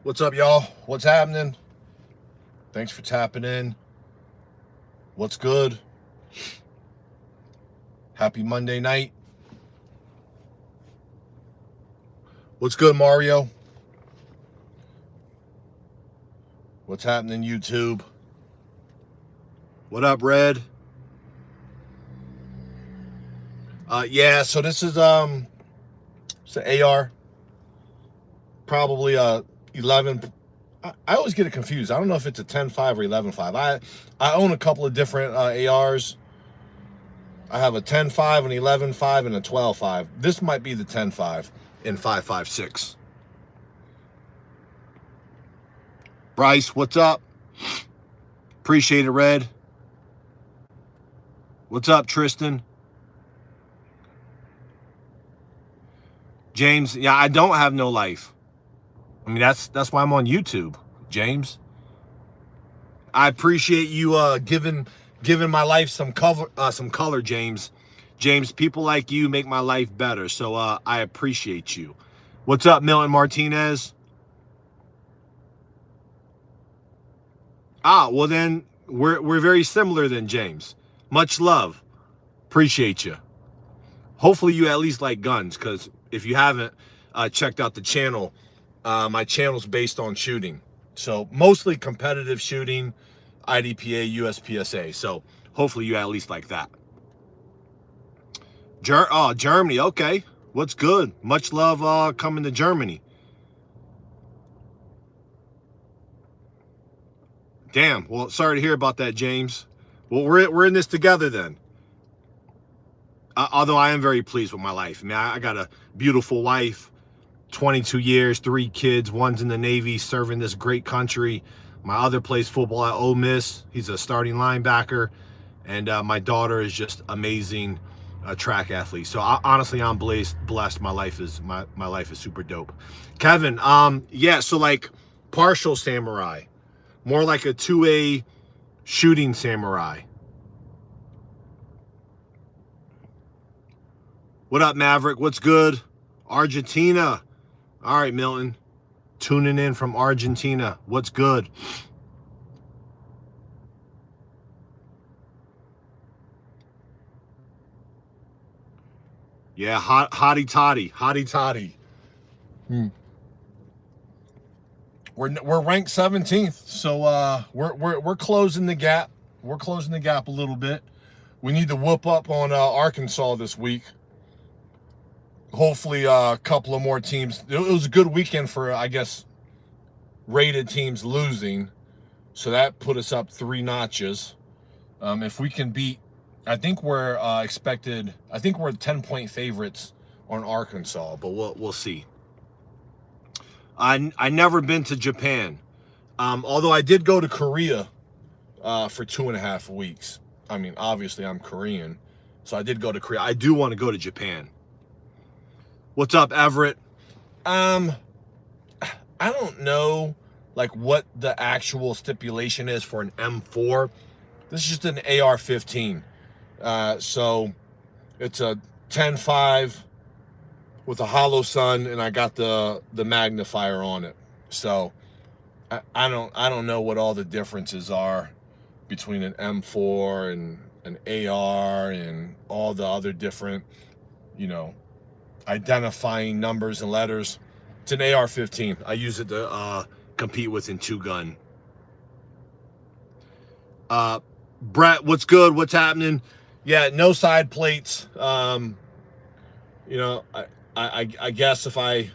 What's up, y'all? What's happening? Thanks for tapping in. What's good? Happy Monday night. What's good, Mario? What's happening, YouTube? What up, Red? Yeah, so this is it's an AR. Probably 11. I always get it confused. I don't know if it's a 10.5 or 11.5. I own a couple of different ARs. I have a 10.5, an 11.5, and a 12.5. This might be the 10.5 in 5.56. Bryce, what's up? Appreciate it, Red. What's up, Tristan? James, yeah, I don't have no life. I mean, that's why I'm on YouTube, James. I appreciate you giving my life some color, James. James, people like you make my life better, so I appreciate you. What's up, Milton Martinez? Well then we're very similar then, James. Much love. Appreciate you. Hopefully you at least like guns, because if you haven't checked out the channel, my channel's based on shooting. So mostly competitive shooting, IDPA, USPSA. So hopefully you at least like that. Germany, okay. What's good? Much love coming to Germany. Damn, well, sorry to hear about that, James. Well, we're in this together then. Although I am very pleased with my life. I mean, I got a beautiful wife, 22 years, 3 kids. One's in the Navy, serving this great country. My other plays football at Ole Miss. He's a starting linebacker. And my daughter is just amazing track athlete. So honestly, I'm blessed. My life is super dope. Kevin, yeah, so like partial samurai. More like a 2A shooting samurai. What up, Maverick? What's good? Argentina. All right, Milton. Tuning in from Argentina. What's good? Yeah, hottie toddy. We're ranked 17th, so we're closing the gap. We're closing the gap a little bit. We need to whoop up on Arkansas this week. Hopefully a couple of more teams. It was a good weekend for, I guess, rated teams losing, so that put us up 3 notches. If we can beat, I think we're expected. I think we're 10-point favorites on Arkansas, but we'll see. I never been to Japan, although I did go to Korea for 2.5 weeks. I mean, obviously I'm Korean, so I did go to Korea. I do want to go to Japan. What's up, Everett? I don't know like what the actual stipulation is for an M4. This is just an AR-15. So it's a 10.5 with a hollow sun, and I got the magnifier on it. So I don't know what all the differences are between an M4 and an AR and all the other different, you know, identifying numbers and letters. It's an AR-15. I use it to compete with in 2-gun. Brett, what's good? What's happening? Yeah, no side plates. You know, I guess if I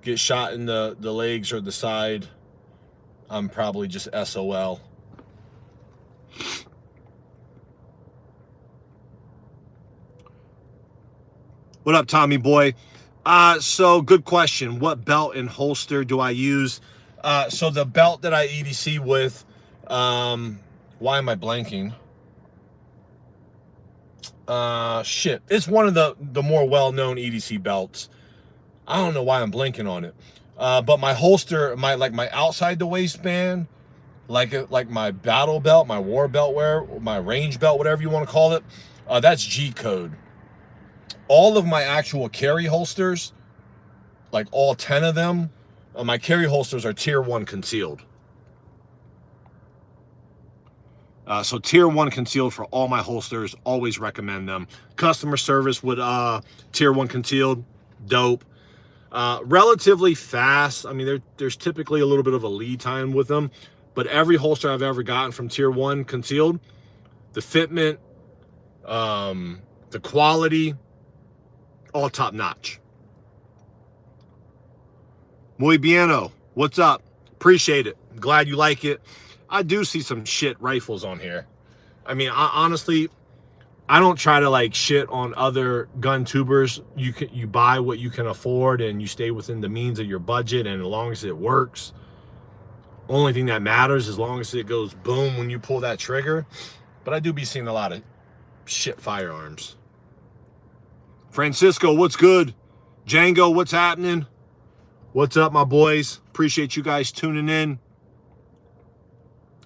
get shot in the legs or the side, I'm probably just SOL. What up, Tommy boy? So good question. What belt and holster do I use? So the belt that I EDC with, why am I blanking? Shit. It's one of the more well-known EDC belts. I don't know why I'm blanking on it. But my holster, my outside the waistband, like my battle belt, my war belt, my range belt, whatever you want to call it, that's G code. All of my actual carry holsters, like all 10 of them, My carry holsters are tier 1 concealed. So tier 1 concealed for all my holsters. Always recommend them. Customer service with tier 1 concealed, dope. Relatively fast. I mean, there's typically a little bit of a lead time with them, but every holster I've ever gotten from tier 1 concealed, the fitment, the quality, all top notch. Muy bieno. What's up? Appreciate it. Glad you like it. I do see some shit rifles on here. I mean, honestly, I don't try to like shit on other gun tubers. You buy what you can afford and you stay within the means of your budget, and as long as it works, only thing that matters, as long as it goes boom when you pull that trigger. But I do be seeing a lot of shit firearms. Francisco, what's good? Django, what's happening? What's up, my boys? Appreciate you guys tuning in.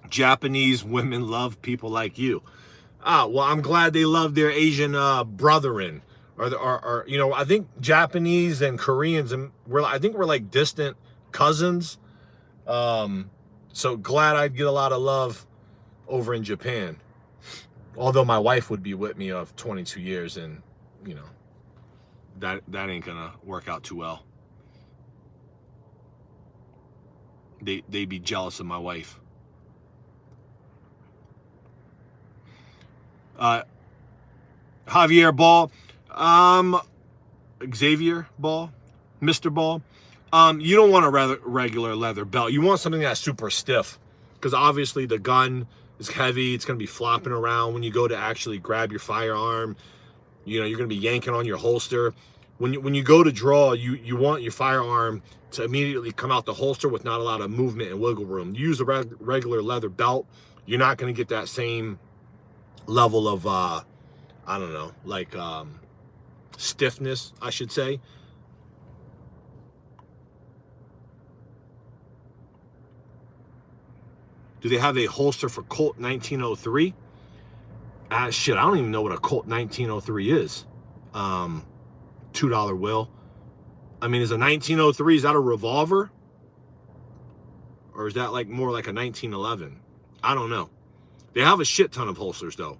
Japanese women love people like you. Well, I'm glad they love their Asian brethren. Or you know, I think Japanese and Koreans, and I think we're like distant cousins. So glad I'd get a lot of love over in Japan. Although my wife would be with me of 22 years, and you know, that ain't gonna work out too well. They'd be jealous of my wife. Javier Ball, Xavier Ball, Mr. Ball. You don't want a regular leather belt. You want something that's super stiff, because obviously the gun is heavy. It's going to be flopping around when you go to actually grab your firearm. You know, you're going to be yanking on your holster. When you go to draw, you want your firearm to immediately come out the holster with not a lot of movement and wiggle room. You use a regular leather belt, you're not going to get that same level of I don't know, like stiffness, I should say. Do they have a holster for Colt 1903? Shit, I don't even know what a Colt 1903 is. $2 will. I mean, is a 1903, is that a revolver? Or is that like more like a 1911? I don't know. They have a shit ton of holsters though.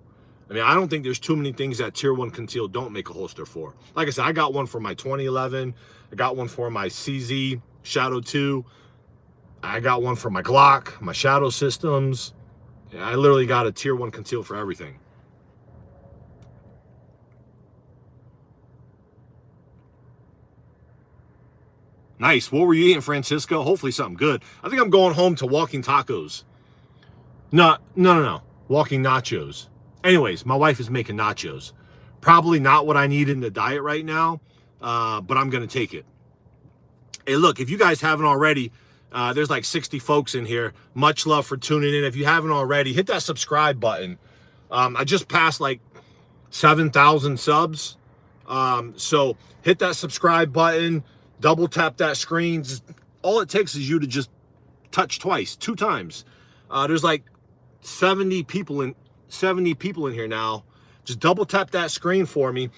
I mean, I don't think there's too many things that tier 1 concealed don't make a holster for. Like I said, I got one for my 2011. I got one for my CZ Shadow 2. I got one for my Glock, my Shadow Systems. Yeah, I literally got a tier 1 concealed for everything. Nice. What were you eating, Francisco? Hopefully something good. I think I'm going home to walking tacos. No. Walking nachos. Anyways, my wife is making nachos. Probably not what I need in the diet right now, but I'm going to take it. Hey, look, if you guys haven't already, there's like 60 folks in here. Much love for tuning in. If you haven't already, hit that subscribe button. I just passed like 7,000 subs. So hit that subscribe button. Double tap that screen. All it takes is you to just touch twice, 2 times. There's like 70 people in here now. Just double tap that screen for me,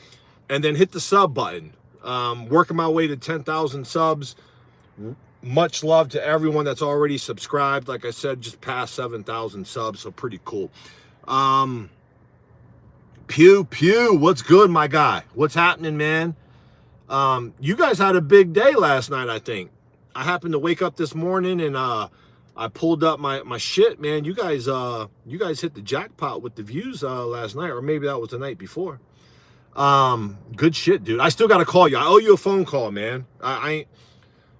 and then hit the sub button. Working my way to 10,000 subs. Much love to everyone that's already subscribed. Like I said, just past 7,000 subs, so pretty cool. Pew, what's good, my guy? What's happening, man? You guys had a big day last night, I think. I happened to wake up this morning and I pulled up my shit, man. You guys hit the jackpot with the views last night, or maybe that was the night before. Good shit, dude. I still gotta call you. I owe you a phone call, man. I ain't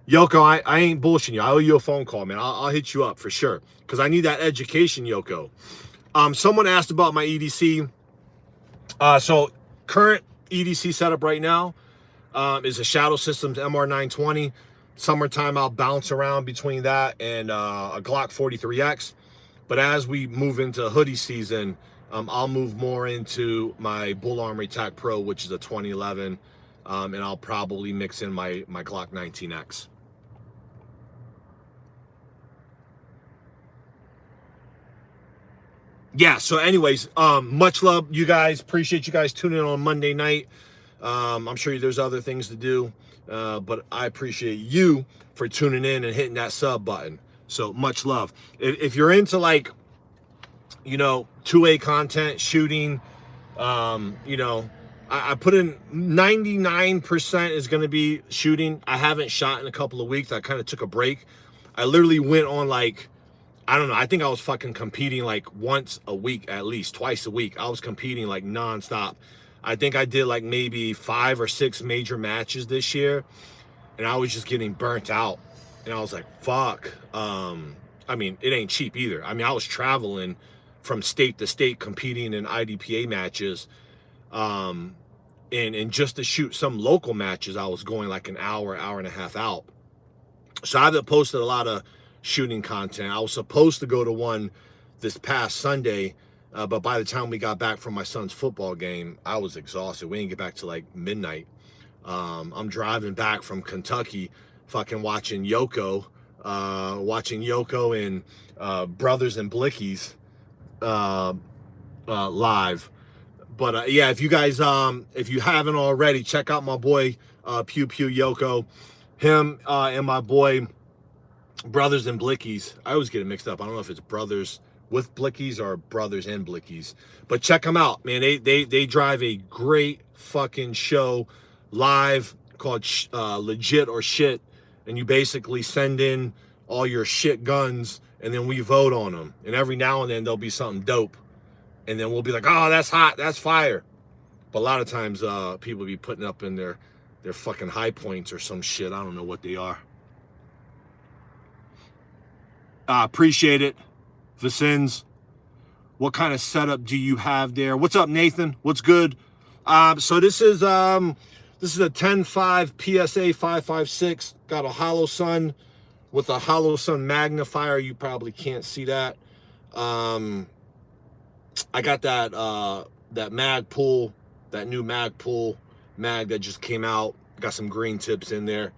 Yoko, I ain't bullshitting you. I owe you a phone call, man. I'll hit you up for sure, because I need that education, Yoko. Someone asked about my EDC. So current EDC setup right now is a Shadow Systems MR920. Summertime, I'll bounce around between that and a Glock 43X. But as we move into hoodie season, I'll move more into my Bull Armory Tac Pro, which is a 2011, and I'll probably mix in my Glock 19X. Yeah, so anyways, much love, you guys. Appreciate you guys tuning in on Monday night. I'm sure there's other things to do, but I appreciate you for tuning in and hitting that sub button. So much love. If you're into like, 2A content, shooting, I put in 99% is going to be shooting. I haven't shot in a couple of weeks. I kind of took a break. I literally went on like, I don't know. I think I was fucking competing like once a week, at least twice a week. I was competing like nonstop. I think I did like maybe 5 or 6 major matches this year, and I was just getting burnt out. And I was like, fuck. I mean, it ain't cheap either. I mean, I was traveling from state to state competing in IDPA matches. And just to shoot some local matches, I was going like an hour and a half out. So I haven't posted a lot of shooting content. I was supposed to go to one this past Sunday, but by the time we got back from my son's football game, I was exhausted. We didn't get back to like midnight. I'm driving back from Kentucky, fucking watching Yoko and Brothers and Blickies live. But yeah, if you guys, if you haven't already, check out my boy Pew Pew Yoko, him and my boy Brothers and Blickies. I always get it mixed up. I don't know if it's Brothers with Blickies or Brothers and Blickies, but check them out, man. They drive a great fucking show live called Legit or Shit, and you basically send in all your shit guns, and then we vote on them. And every now and then there'll be something dope, and then we'll be like, oh, that's hot, that's fire. But a lot of times people be putting up in their fucking high points or some shit. I don't know what they are. Appreciate it. Vicens, what kind of setup do you have there? What's up, Nathan? What's good? So this is a 10.5 PSA 5.56. Got a hollow sun with a hollow sun magnifier. You probably can't see that. I got that Magpul, that new Magpul mag that just came out. Got some green tips in there.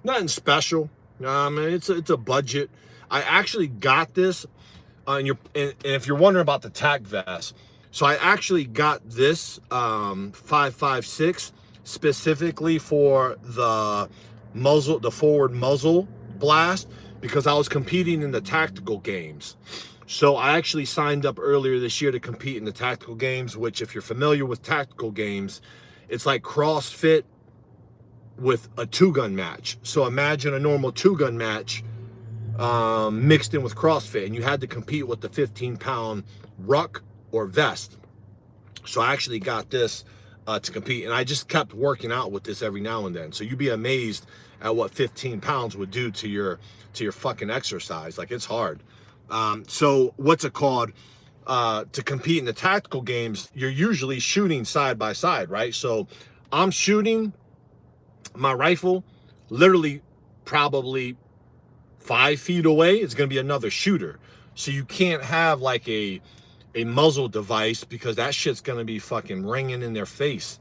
Nothing special. It's a budget. I actually got this, and if you're wondering about the tack vest, so I actually got this 5.56 specifically for the muzzle, the forward muzzle blast, because I was competing in the tactical games. So I actually signed up earlier this year to compete in the tactical games, which, if you're familiar with tactical games, it's like CrossFit with a 2-gun match. So imagine a normal 2-gun match mixed in with CrossFit, and you had to compete with the 15-pound ruck or vest. So I actually got this to compete, and I just kept working out with this every now and then. So you'd be amazed at what 15 pounds would do to your fucking exercise. Like, it's hard. So what's it called? To compete in the tactical games, you're usually shooting side by side, right? So I'm shooting my rifle literally probably 5 feet away. It's going to be another shooter. So you can't have like a muzzle device, because that shit's going to be fucking ringing in their face.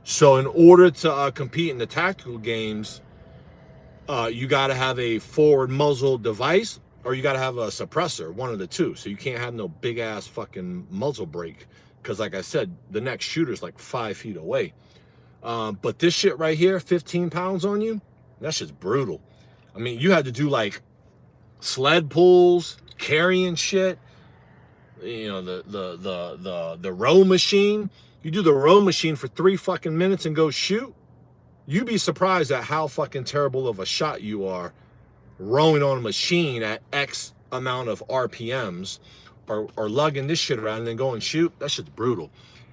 So in order to compete in the tactical games, you got to have a forward muzzle device, or you got to have a suppressor, one of the two. So you can't have no big ass fucking muzzle brake, because like I said, the next shooter's like 5 feet away. But this shit right here, 15 pounds on you, that shit's brutal. I mean, you had to do like sled pulls, carrying shit. You know, the row machine. You do the row machine for 3 fucking minutes and go shoot. You'd be surprised at how fucking terrible of a shot you are rowing on a machine at X amount of RPMs, or lugging this shit around and then go and shoot. That shit's brutal.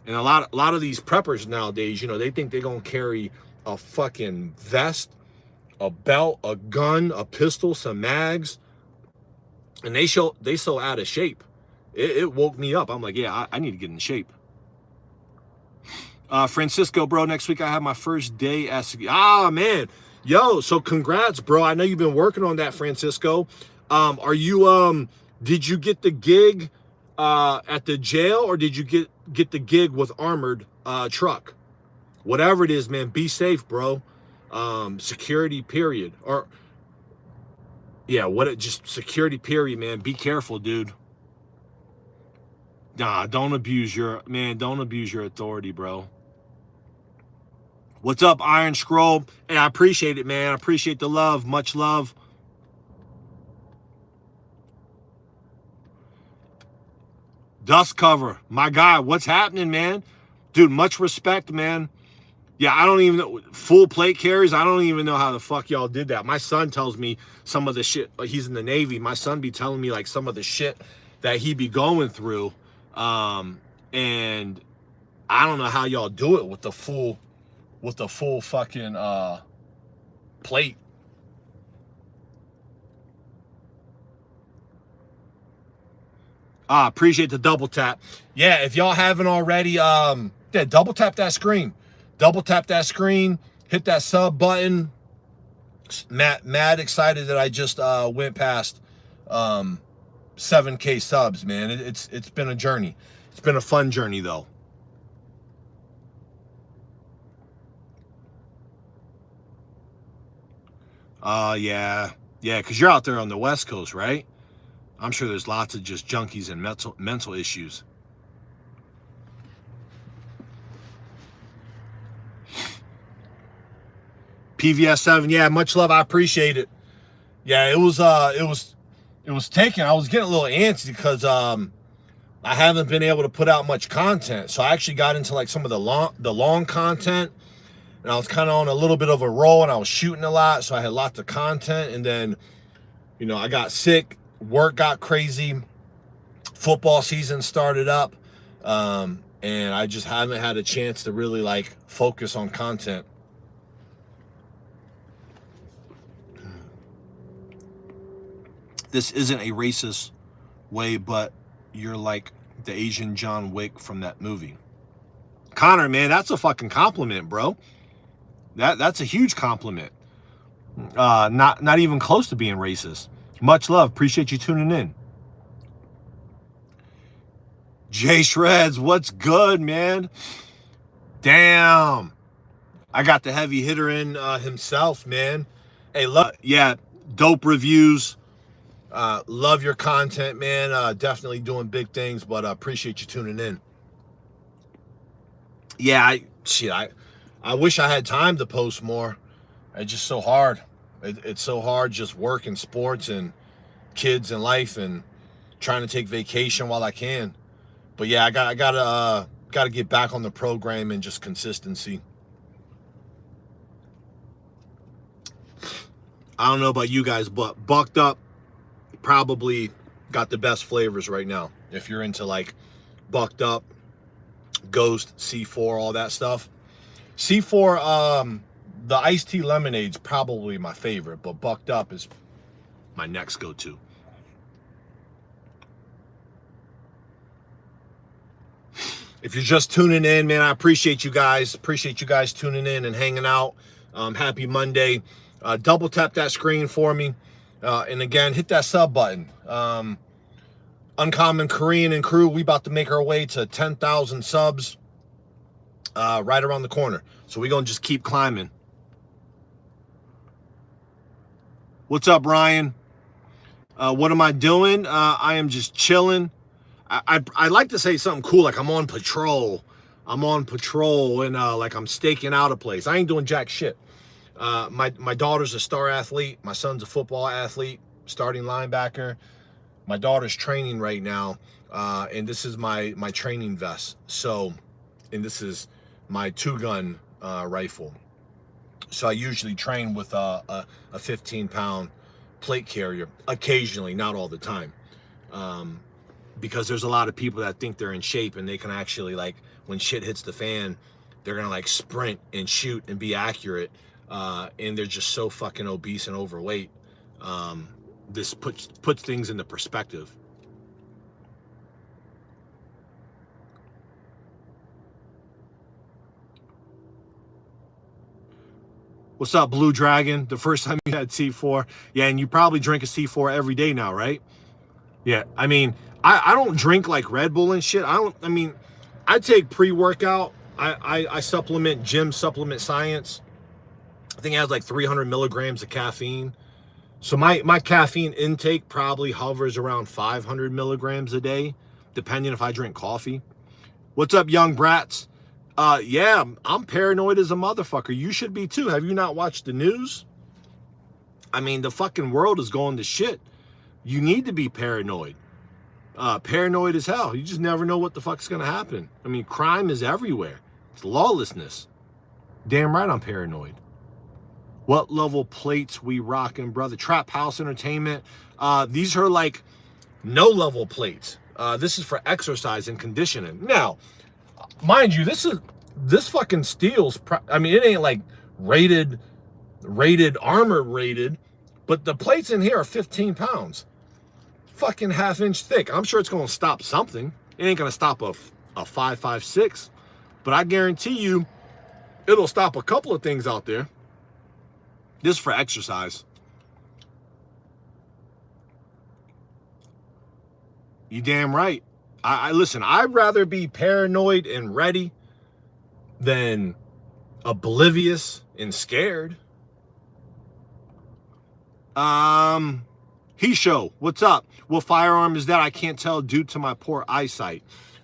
And a lot of these preppers nowadays, you know, they think they're gonna carry a fucking vest, a belt, a gun, a pistol, some mags, and they so out of shape. It woke me up. I'm like, yeah, I need to get in shape. Francisco, bro, next week I have my first day as, man, yo, so congrats, bro. I know you've been working on that, Francisco. Are you did you get the gig at the jail, or did you get the gig with Armored truck? Whatever it is, man, be safe, bro. Security period, or yeah, just security period, man. Be careful, dude. Nah, don't abuse your authority, bro. What's up, Iron Scroll? Hey, I appreciate it, man. I appreciate the love. Much love. Dust cover. My God, what's happening, man? Dude, much respect, man. Yeah, I don't even know. Full plate carries, I don't even know how the fuck y'all did that. My son tells me some of the shit. He's in the Navy. My son be telling me like some of the shit that he be going through. And I don't know how y'all do it with the full fucking plate. Appreciate the double tap. Yeah, if y'all haven't already, yeah, double tap that screen. Double tap that screen. Hit that sub button. Mad excited that I just went past 7K subs, man. It's been a journey. It's been a fun journey though. Yeah, because you're out there on the West Coast, right? I'm sure there's lots of just junkies and mental issues. PVS 7, yeah, much love. I appreciate it. Yeah, it was taken. I was getting a little antsy because I haven't been able to put out much content. So I actually got into like some of the long content, and I was kind of on a little bit of a roll, and I was shooting a lot, so I had lots of content. And then, you know, I got sick, work got crazy, football season started up, and I just haven't had a chance to really like focus on content. This isn't a racist way, but you're like the Asian John Wick from that movie. Connor, man, that's a fucking compliment, bro. That's a huge compliment. Not even close to being racist. Much love. Appreciate you tuning in. Jay Shreds, what's good, man? Damn. I got the heavy hitter in himself, man. Hey, yeah, dope reviews. Love your content, man. Definitely doing big things, but appreciate you tuning in. Yeah, I wish I had time to post more. It's just so hard. It's so hard, just work and sports and kids and life and trying to take vacation while I can. But yeah, I gotta get back on the program and just consistency. I don't know about you guys, but Bucked Up probably got the best flavors right now. If you're into like Bucked Up, Ghost, C4, all that stuff. C4, the iced tea lemonade's probably my favorite, but Bucked Up is my next go-to. If you're just tuning in, man, I appreciate you guys. Appreciate you guys tuning in and hanging out. Happy Monday. Double tap that screen for me. And again, hit that sub button. Uncommon Korean and crew, we about to make our way to 10,000 subs right around the corner. So we're going to just keep climbing. What's up, Ryan? What am I doing? I am just chilling. I like to say something cool, like I'm on patrol. I'm on patrol and like I'm staking out a place. I ain't doing jack shit. My daughter's a star athlete. My son's a football athlete, starting linebacker. My daughter's training right now, and this is my training vest. So, and this is my 2-gun rifle. So I usually train with a 15-pound plate carrier, occasionally, not all the time, because there's a lot of people that think they're in shape and they can actually, like, when shit hits the fan, they're gonna like sprint and shoot and be accurate. And they're just so fucking obese and overweight. This puts things into perspective. What's up, Blue Dragon? The first time you had C4. Yeah, and you probably drink a C4 every day now, right? Yeah, I mean, I don't drink like Red Bull and shit. I take pre-workout. I supplement Gym Supplement Science. I think it has like 300 milligrams of caffeine. So my caffeine intake probably hovers around 500 milligrams a day, depending if I drink coffee. What's up, young brats? Yeah, I'm paranoid as a motherfucker. You should be too. Have you not watched the news? I mean, the fucking world is going to shit. You need to be paranoid. Paranoid as hell. You just never know what the fuck's gonna happen. I mean, crime is everywhere. It's lawlessness. Damn right I'm paranoid. What level plates we rocking, brother? Trap House Entertainment. These are like no level plates. This is for exercise and conditioning. Now, mind you, this fucking steel's, I mean, it ain't like rated, armor rated, but the plates in here are 15 pounds. Fucking half-inch thick. I'm sure it's going to stop something. It ain't going to stop a 5.56, but I guarantee you it'll stop a couple of things out there. This is for exercise. You damn right. I listen, I'd rather be paranoid and ready than oblivious and scared. He show, what's up? What firearm is that? I can't tell due to my poor eyesight.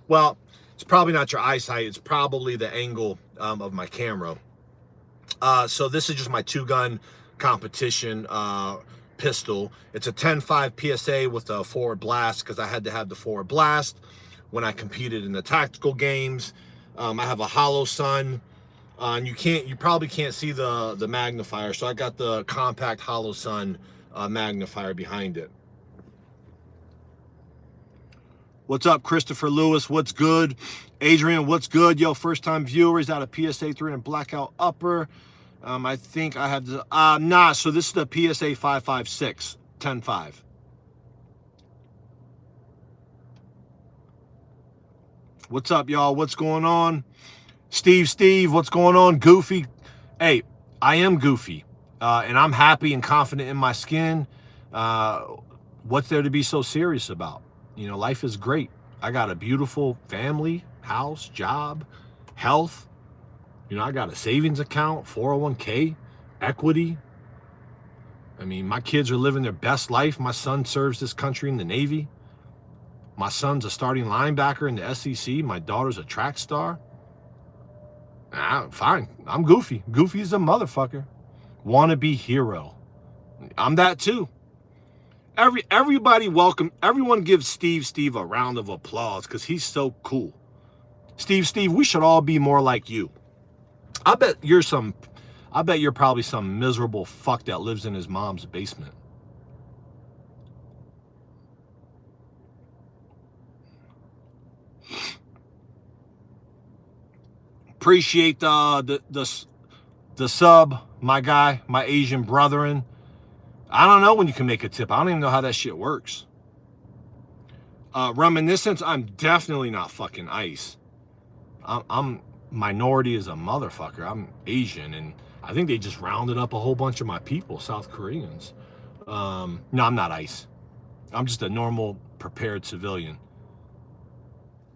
Well, it's probably not your eyesight. It's probably the angle of my camera. So this is just my 2-gun competition pistol. It's a 10.5 PSA with a forward blast because I had to have the forward blast when I competed in the tactical games. I have a hollow sun. And you probably can't see the magnifier. So I got the compact hollow sun magnifier behind it. What's up, Christopher Lewis? What's good? Adrian, what's good? Yo, first time viewers out of PSA 3 and blackout upper. I think I have the, nah, so this is the PSA 5.56, 10.5. What's up, y'all? What's going on? Steve, what's going on? Goofy. Hey, I am goofy, and I'm happy and confident in my skin. What's there to be so serious about? You know, life is great. I got a beautiful family, house, job, health. You know, I got a savings account, 401k, equity. I mean, my kids are living their best life. My son serves this country in the Navy. My son's a starting linebacker in the SEC. My daughter's a track star. Fine. I'm goofy. Goofy is a motherfucker. Wannabe hero. I'm that too. Everyone give Steve a round of applause because he's so cool. Steve, we should all be more like you. I bet you're probably some miserable fuck that lives in his mom's basement. Appreciate the sub, my guy, my Asian brethren. I don't know when you can make a tip. I don't even know how that shit works. Reminiscence, I'm definitely not fucking ice. I'm minority as a motherfucker. I'm Asian, and I think they just rounded up a whole bunch of my people, South Koreans. No, I'm not ice. I'm just a normal, prepared civilian.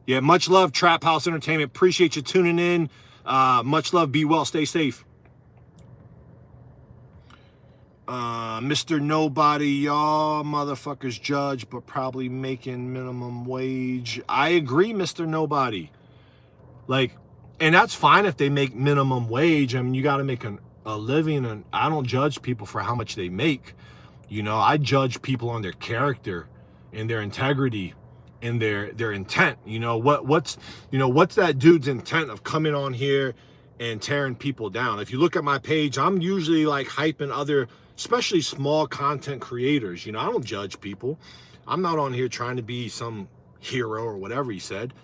Yeah, much love, Trap House Entertainment. Appreciate you tuning in. Much love. Be well. Stay safe. Mr. Nobody, y'all motherfuckers judge, but probably making minimum wage. I agree, Mr. Nobody. Like, and that's fine if they make minimum wage. I mean, you got to make a living, and I don't judge people for how much they make. You know, I judge people on their character and their integrity and their intent. You know, what's that dude's intent of coming on here and tearing people down? If you look at my page, I'm usually like hyping other, especially small content creators. You know, I don't judge people. I'm not on here trying to be some hero or whatever he said.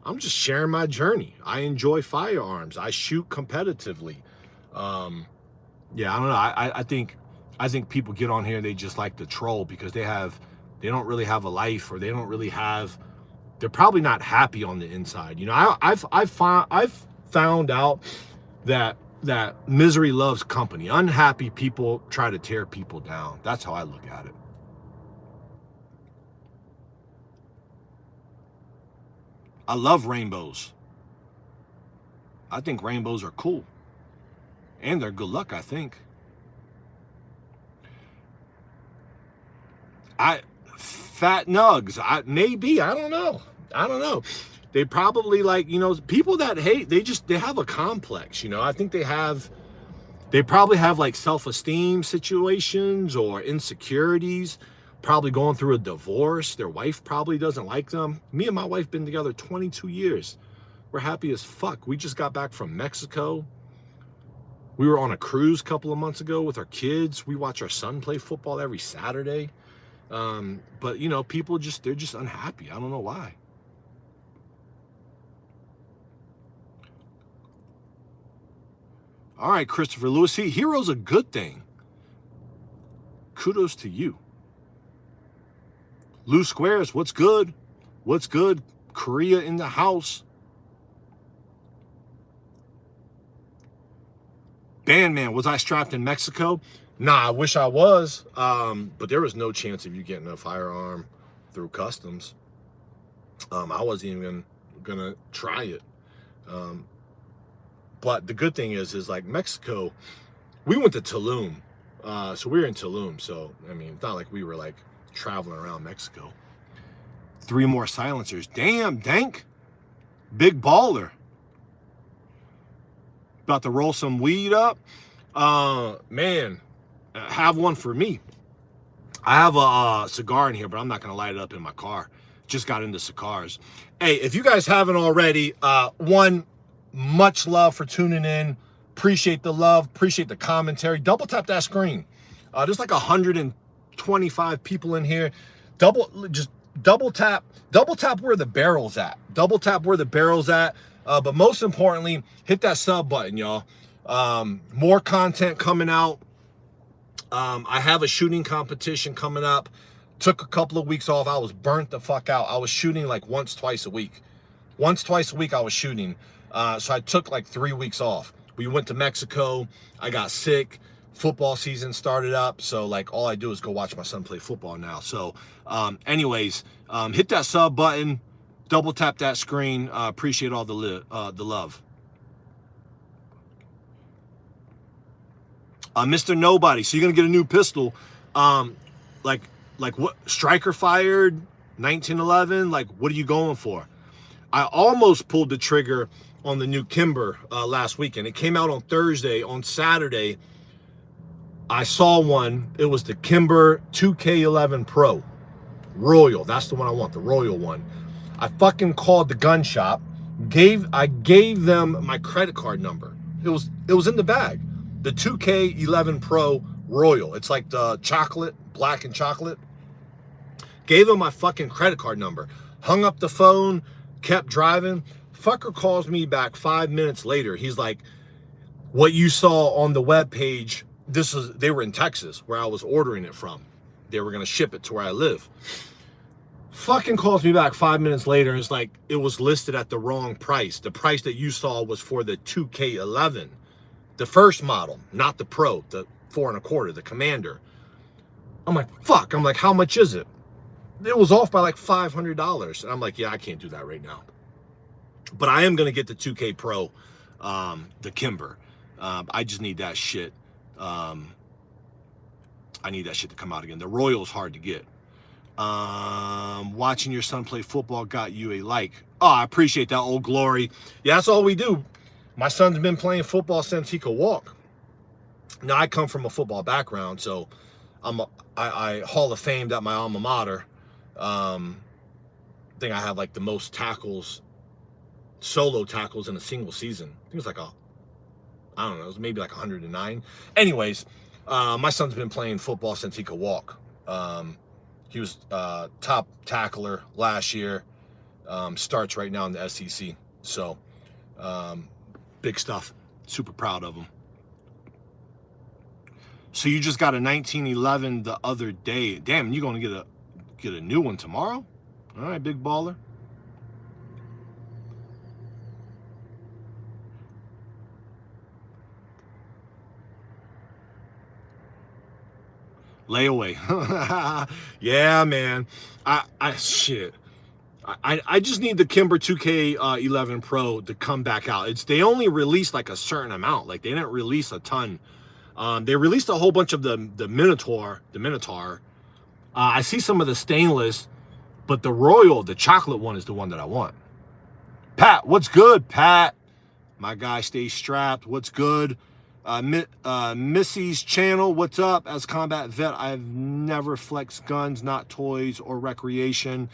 I'm just sharing my journey. I enjoy firearms. I shoot competitively. Yeah, I don't know. I think people get on here, they just like to troll because they don't really have a life, or they're probably not happy on the inside. You know, I've found out that misery loves company. Unhappy people try to tear people down. That's how I look at it. I love rainbows. I think rainbows are cool. And they're good luck, I think. Fat nugs. Maybe. I don't know. they probably like, you know, people that hate, they have a complex, you know. I think they probably have like self-esteem situations or insecurities, probably going through a divorce. Their wife probably doesn't like them. Me and my wife been together 22 years. We're happy as fuck. We just got back from Mexico. We were on a cruise a couple of months ago with our kids. We watch our son play football every Saturday. But you know, people they're just unhappy. I don't know why. All right, Christopher Lewis. See, hero's a good thing. Kudos to you. Lou Squares, what's good? What's good? Korea in the house. Bandman, was I strapped in Mexico? Nah, I wish I was. But there was no chance of you getting a firearm through customs. I wasn't even gonna try it. But the good thing is like Mexico, we went to Tulum. So we were in Tulum. So, I mean, it's not like we were like traveling around Mexico. 3 more silencers. Damn, Dank. Big baller. About to roll some weed up. Man, have one for me. I have a cigar in here, but I'm not going to light it up in my car. Just got into cigars. Hey, if you guys haven't already, one, much love for tuning in. Appreciate the love. Appreciate the commentary. Double tap that screen. There's like 125 people in here. Just double tap where the barrel's at. Double tap where the barrel's at. But most importantly, hit that sub button, y'all. More content coming out. I have a shooting competition coming up. Took a couple of weeks off. I was burnt the fuck out. I was shooting like once, twice a week. Once, twice a week I was shooting. So I took like 3 weeks off. We went to Mexico. I got sick. Football season started up. So like all I do is go watch my son play football now. So anyways, hit that sub button. Double tap that screen. Appreciate all the love. Mr. Nobody. So you're going to get a new pistol. Like what? Striker fired 1911. Like, what are you going for? I almost pulled the trigger on the new Kimber last weekend. It came out on Thursday. On Saturday, I saw one. It was the Kimber 2K11 Pro Royal. That's the one I want, the Royal one. I fucking called the gun shop. I gave them my credit card number. It was in the bag. The 2K11 Pro Royal. It's like the chocolate, black and chocolate. Gave him my fucking credit card number. Hung up the phone, kept driving. Fucker calls me back 5 minutes later. He's like, what you saw on the webpage, they were in Texas where I was ordering it from. They were going to ship it to where I live. Fucking calls me back 5 minutes later. And it's like, it was listed at the wrong price. The price that you saw was for the 2K11. The first model, not the Pro, the 4 1/4, the Commander. I'm like, fuck. I'm like, how much is it? It was off by like $500. And I'm like, yeah, I can't do that right now. But I am going to get the 2K Pro, the Kimber. I just need that shit. I need that shit to come out again. The Royal's hard to get. Watching your son play football got you a like. Oh, I appreciate that, Old Glory. Yeah, that's all we do. My son's been playing football since he could walk. Now, I come from a football background, so I Hall of Famed at my alma mater. I think I have like the most tackles, solo tackles in a single season. I think it was like I don't know, it was maybe like 109. Anyways, my son's been playing football since he could walk. He was top tackler last year. Starts right now in the SEC. So, big stuff. Super proud of him. So you just got a 1911 the other day. Damn, you're going to get a new one tomorrow? All right, big baller. Layaway. Yeah, man. Shit. I just need the Kimber 2K11 Pro to come back out. They only released like a certain amount. Like they didn't release a ton. They released a whole bunch of the Minotaur. I see some of the stainless, but the Royal, the chocolate one, is the one that I want. Pat, what's good, Pat? My guy stays strapped. What's good? Missy's channel, what's up? As combat vet, I've never flexed guns, not toys or recreation.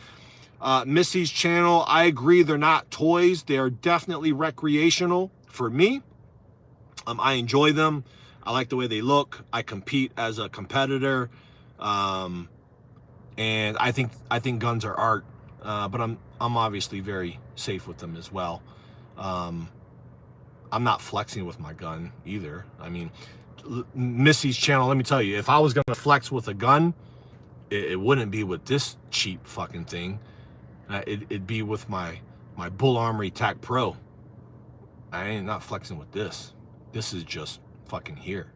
Missy's channel, I agree, they're not toys. They are definitely recreational for me. I enjoy them. I like the way they look. I compete as a competitor. And I think guns are art. But I'm obviously very safe with them as well. I'm not flexing with my gun either. I mean, Missy's channel, let me tell you, if I was going to flex with a gun, it wouldn't be with this cheap fucking thing. It'd be with my Bull Armory Tac Pro. I ain't not flexing with this. This is just fucking here.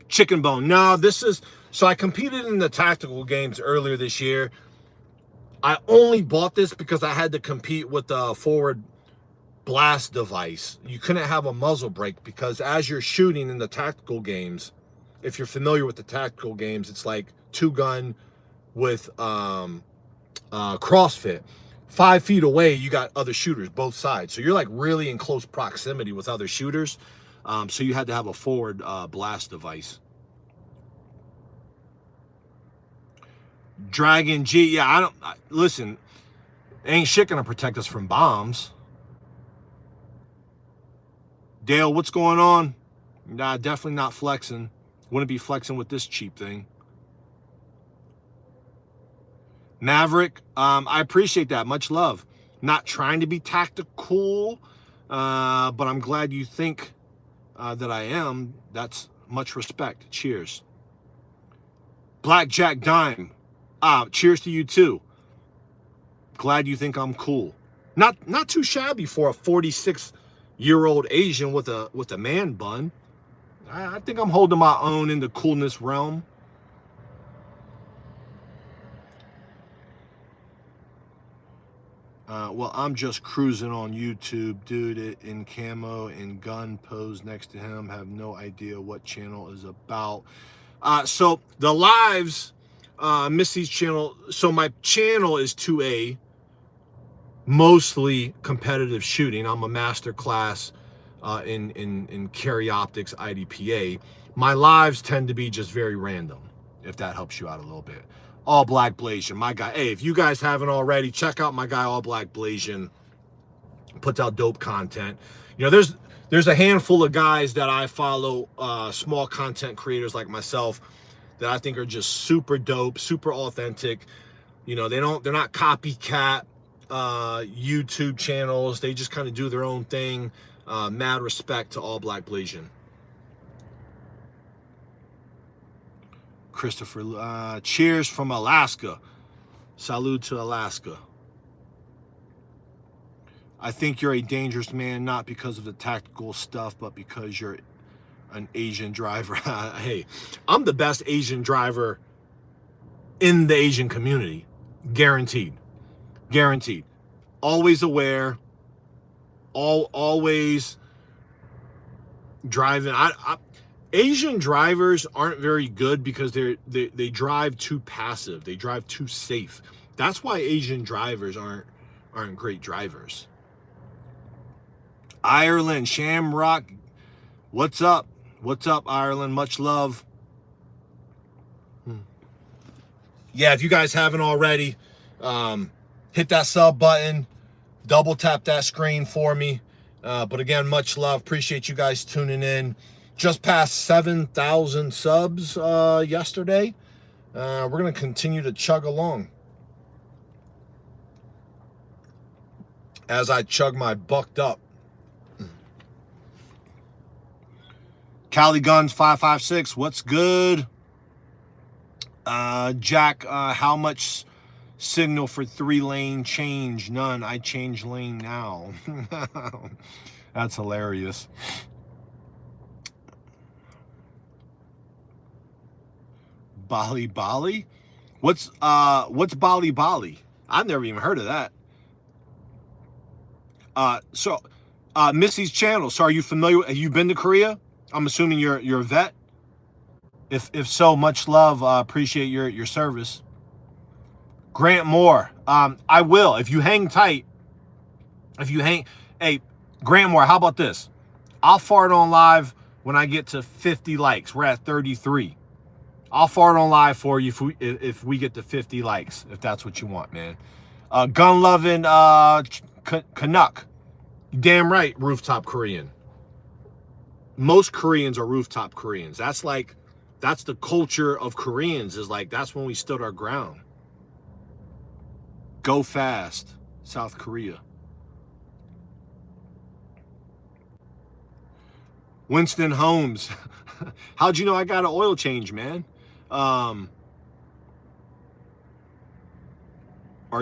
Chicken bone. No, this is, so I competed in the tactical games earlier this year. I only bought this because I had to compete with the forward blast device. You couldn't have a muzzle brake because as you're shooting in the tactical games, if you're familiar with the tactical games, it's like 2-gun with CrossFit. 5 feet away, you got other shooters, both sides. So you're like really in close proximity with other shooters. So you had to have a forward blast device. Dragon G, yeah, listen, ain't shit gonna protect us from bombs. Dale, what's going on? Nah, definitely not flexing. Wouldn't be flexing with this cheap thing. Maverick, I appreciate that. Much love. Not trying to be tactical, but I'm glad you think that I am. That's much respect. Cheers. Blackjack Dime. Cheers to you too. Glad you think I'm cool. Not too shabby for a 46-year-old Asian with a man bun. I think I'm holding my own in the coolness realm. Well, I'm just cruising on YouTube, dude. It in camo and gun pose next to him. Have no idea what channel is about. So the lives, Missy's channel. So my channel is 2A, mostly competitive shooting. I'm a master class in carry optics, IDPA. My lives tend to be just very random, if that helps you out a little bit. All Black Blasian, my guy. Hey, if you guys haven't already, check out my guy All Black Blasian. Puts out dope content. You know, there's a handful of guys that I follow, small content creators like myself, that I think are just super dope, super authentic. You know, they're not copycat YouTube channels. They just kind of do their own thing. Mad respect to All Black Blasian. Christopher, cheers from Alaska. Salute to Alaska. I think you're a dangerous man, not because of the tactical stuff, but because you're an Asian driver. Hey, I'm the best Asian driver in the Asian community. Guaranteed. Guaranteed. Always aware. Always driving. Asian drivers aren't very good because they drive too passive. They drive too safe. That's why Asian drivers aren't great drivers. Ireland, Shamrock, what's up? What's up, Ireland? Much love. Yeah, if you guys haven't already, hit that sub button, double tap that screen for me. But again, much love. Appreciate you guys tuning in. Just passed 7,000 subs yesterday. We're going to continue to chug along as I chug my bucked up. Cali Guns 556, what's good? Jack, how much signal for 3-lane change? None. I change lane now. That's hilarious. Bali Bali? What's Bali Bali? I've never even heard of that. So Missy's channel. So are you familiar? Have you been to Korea? I'm assuming you're a vet. If so, much love. Appreciate your service. Grant Moore. I will. If you hang tight, hey, Grantmore, how about this? I'll fart on live when I get to 50 likes. We're at 33. I'll fart on live for you if we get to 50 likes, if that's what you want, man. Gun loving Canuck. Damn right, rooftop Korean. Most Koreans are rooftop Koreans. That's the culture of Koreans, is like, that's when we stood our ground. Go fast, South Korea. Winston Holmes. How'd you know I got an oil change, man? Are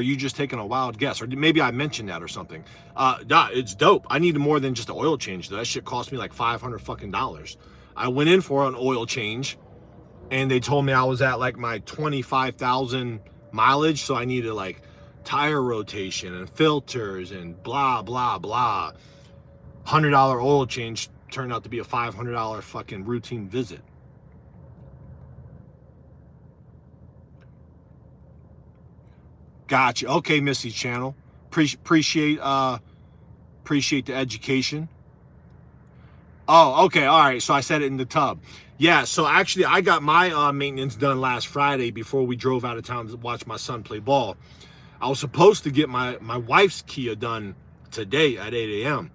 you just taking a wild guess? Or maybe I mentioned that or something. Nah, it's dope. I needed more than just an oil change, though. That shit cost me like $500 fucking dollars. I went in for an oil change, and they told me I was at like my 25,000 mileage, so I needed like tire rotation and filters and blah, blah, blah. $100 oil change turned out to be a $500 fucking routine visit. Gotcha. Okay, Missy Channel. Appreciate the education. Oh, okay. All right. So I said it in the tub. Yeah. So actually, I got my maintenance done last Friday before we drove out of town to watch my son play ball. I was supposed to get my wife's Kia done today at 8 a.m.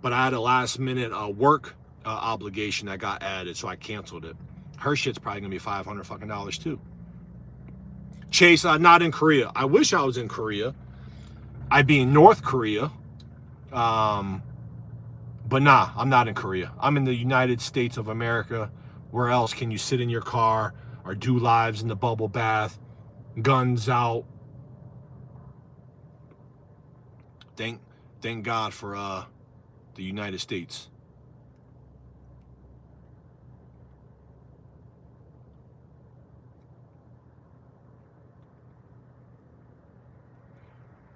But I had a last minute work obligation that got added, so I canceled it. Her shit's probably gonna be $500 fucking dollars too. Chase, not in Korea. I wish I was in Korea. I'd be in North Korea. But nah, I'm not in Korea. I'm in the United States of America. Where else can you sit in your car or do lives in the bubble bath, guns out? Thank God for the United States.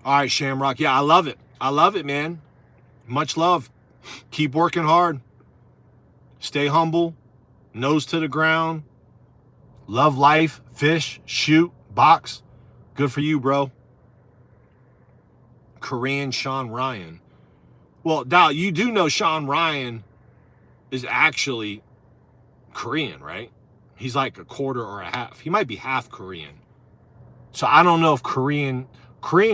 All right, Shamrock. Yeah, I love it. I love it, man. Much love. Keep working hard. Stay humble. Nose to the ground. Love life. Fish. Shoot. Box. Good for you, bro. Korean Sean Ryan. Well, Dow, you do know Sean Ryan is actually Korean, right? He's like a quarter or a half. He might be half Korean. So I don't know if Korean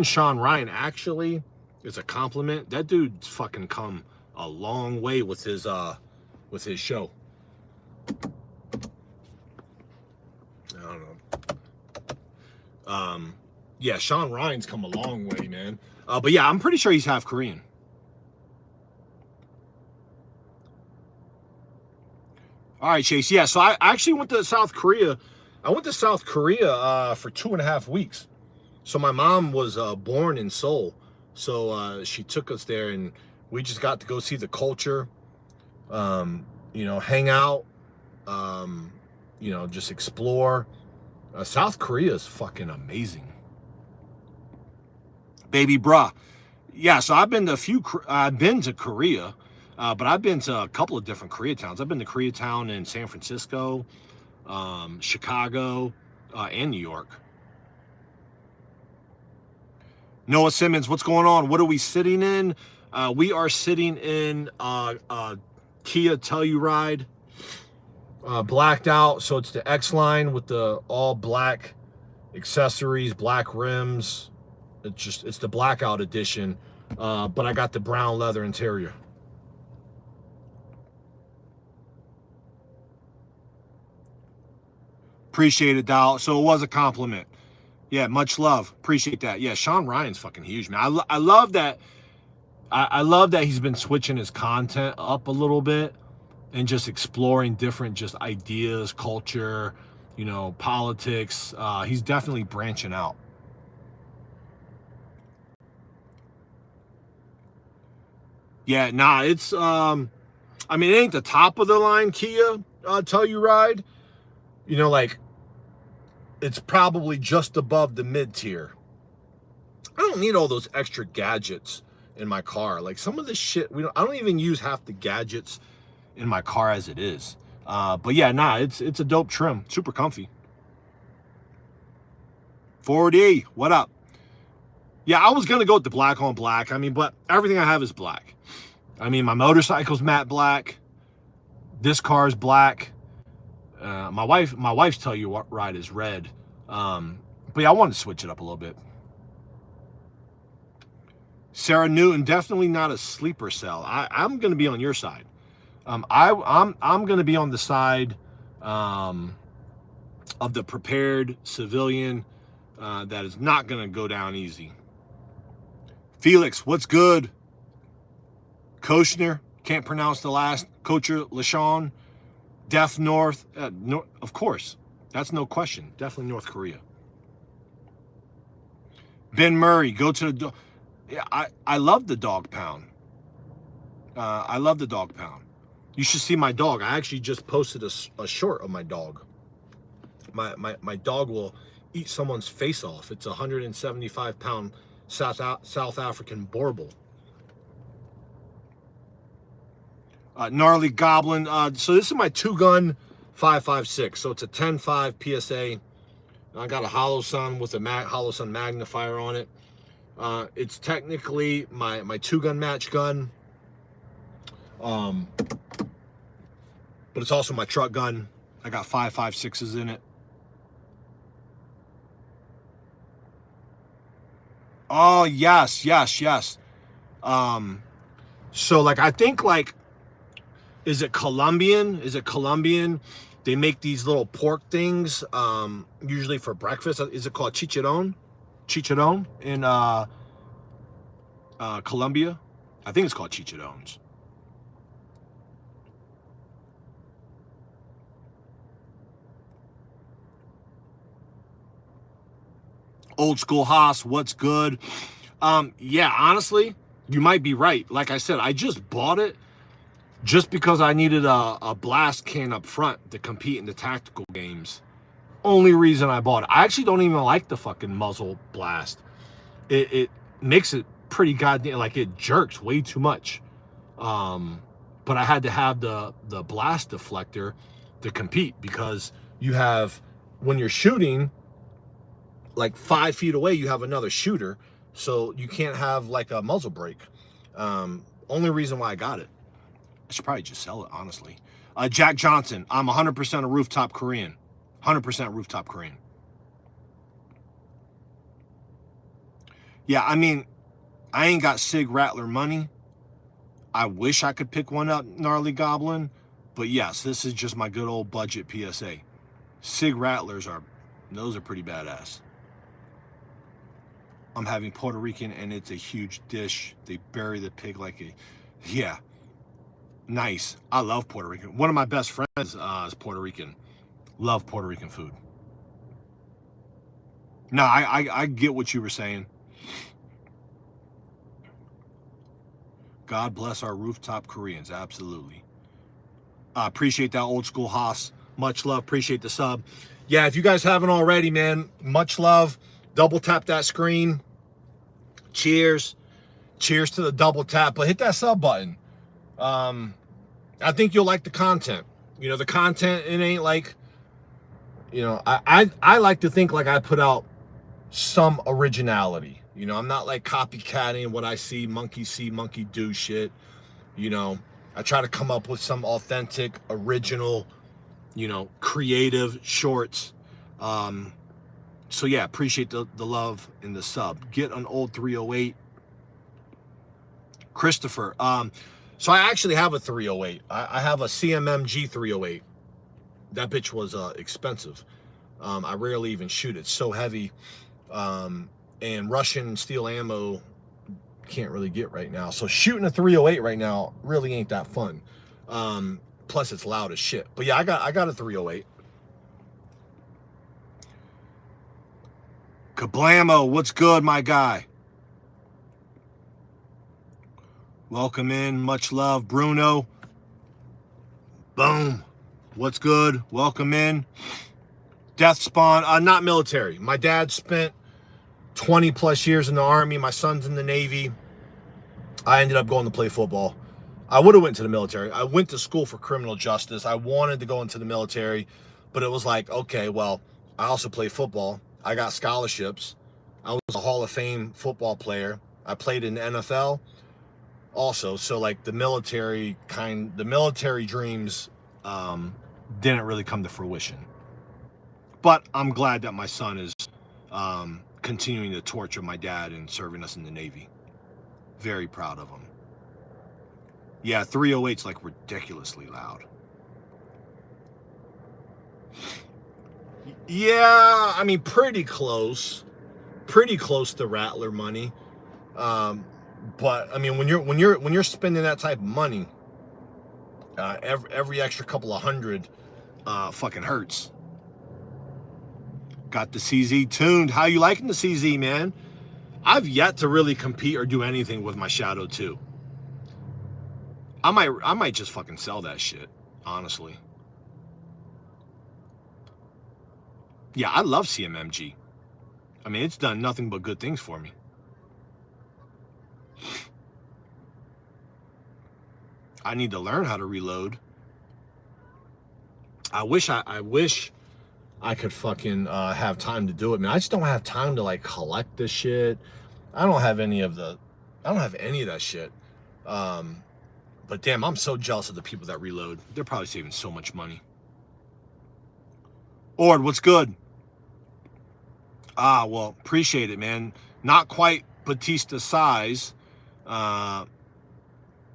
Sean Ryan actually is a compliment. That dude's fucking come a long way with his show. I don't know. Yeah, Sean Ryan's come a long way, man. But yeah, I'm pretty sure he's half Korean. All right, Chase. Yeah, so I actually went to South Korea. I went to South Korea for 2.5 weeks. So my mom was born in Seoul. So she took us there, and we just got to go see the culture, hang out, just explore. South Korea is fucking amazing. Baby bruh. Yeah, so I've been to Korea, but I've been to a couple of different Koreatowns. I've been to Koreatown in San Francisco, Chicago, and New York. Noah Simmons, what's going on? What are we sitting in? We are sitting in Kia Telluride, blacked out. So it's the X line with the all black accessories, black rims. It's the blackout edition, but I got the brown leather interior. Appreciate it, Dow. So it was a compliment. Yeah, much love. Appreciate that. Yeah, Sean Ryan's fucking huge, man. I love that. I love that he's been switching his content up a little bit and just exploring different just ideas, culture, politics. He's definitely branching out. Yeah, nah, it's it ain't the top of the line Kia Telluride. It's probably just above the mid tier. I don't need all those extra gadgets in my car. Like some of this shit, I don't even use half the gadgets in my car as it is. But yeah, nah, it's a dope trim, super comfy. 4D, what up? Yeah, I was going to go with the black on black. I mean, but everything I have is black. I mean, my motorcycle's matte black. This car is black. My wife's Tell You What ride is red. But yeah, I wanted to switch it up a little bit. Sarah Newton, definitely not a sleeper cell. I'm going to be on your side. I'm going to be on the side of the prepared civilian that is not going to go down easy. Felix, what's good? Koshner, can't pronounce the last. Coacher LaShawn, Deaf North, of course. That's no question. Definitely North Korea. Ben Murray, go to the... Yeah, I love the dog pound. I love the dog pound. You should see my dog. I actually just posted a short of my dog. My dog will eat someone's face off. It's a 175-pound South African Borbal. Gnarly Goblin. So this is my 2-gun 5.56. So it's a 10.5 PSA. I got a Holosun with a Holosun magnifier on it. It's technically my 2-gun match gun. But it's also my truck gun. I got 5.56s in it. Oh, yes. So like, I think like, is it Colombian? They make these little pork things, usually for breakfast. Is it called chicharron? Chicharron in Colombia? I think it's called chicharrones. Old School Haas, what's good? Yeah, honestly, you might be right. Like I said, I just bought it just because I needed a blast can up front to compete in the tactical games. Only reason I bought it. I actually don't even like the fucking muzzle blast. It makes it pretty goddamn, like it jerks way too much. But I had to have the blast deflector to compete because you have, when you're shooting, like 5 feet away, you have another shooter. So you can't have like a muzzle brake. Only reason why I got it. I should probably just sell it, honestly. Jack Johnson, I'm 100% a rooftop Korean. 100% rooftop Korean. Yeah, I mean, I ain't got Sig Rattler money. I wish I could pick one up, Gnarly Goblin. But yes, this is just my good old budget PSA. Sig Rattlers those are pretty badass. I'm having Puerto Rican and it's a huge dish. They bury the pig like a... Yeah. Nice. I love Puerto Rican. One of my best friends is Puerto Rican. Love Puerto Rican food. No, I get what you were saying. God bless our rooftop Koreans. Absolutely. Appreciate that, Old School Haas. Much love. Appreciate the sub. Yeah, if you guys haven't already, man, much love. Double tap that screen. Cheers. Cheers to the double tap. But hit that sub button. I think you'll like the content. You know, the content, it ain't like, you know, I like to think like I put out some originality. You know, I'm not like copycatting what I see monkey do shit. You know, I try to come up with some authentic, original, you know, creative shorts. So yeah, appreciate the love and the sub. Get an old 308. Christopher, so I actually have a 308. I have a CMMG 308. That bitch was expensive. I rarely even shoot it. It's so heavy. And Russian steel ammo can't really get right now. So shooting a 308 right now really ain't that fun. Plus it's loud as shit. But yeah, I got a 308. Kablamo, what's good, my guy? Welcome in, much love, Bruno. Boom. What's good? Welcome in. Death Spawn, not military. My dad spent 20 plus years in the Army. My son's in the Navy. I ended up going to play football. I would have went to the military. I went to school for criminal justice. I wanted to go into the military, but it was like, okay, well, I also play football. I got scholarships. I was a Hall of Fame football player. I played in the NFL also. So like the military dreams didn't really come to fruition. But I'm glad that my son is continuing the torch of my dad and serving us in the Navy. Very proud of him. Yeah, 308's like ridiculously loud. Yeah, I mean, pretty close to Rattler money. But I mean, when you're spending that type of money, every extra couple of hundred fucking hurts. Got the CZ tuned. How you liking the CZ, man? I've yet to really compete or do anything with my Shadow 2. I might just fucking sell that shit, honestly. Yeah, I love CMMG. I mean, it's done nothing but good things for me. I need to learn how to reload. I wish I could fucking have time to do it, man. I just don't have time to like collect this shit. I don't have any of that shit. But damn, I'm so jealous of the people that reload. They're probably saving so much money. Ord, what's good? Well, appreciate it, man. Not quite Batista size, but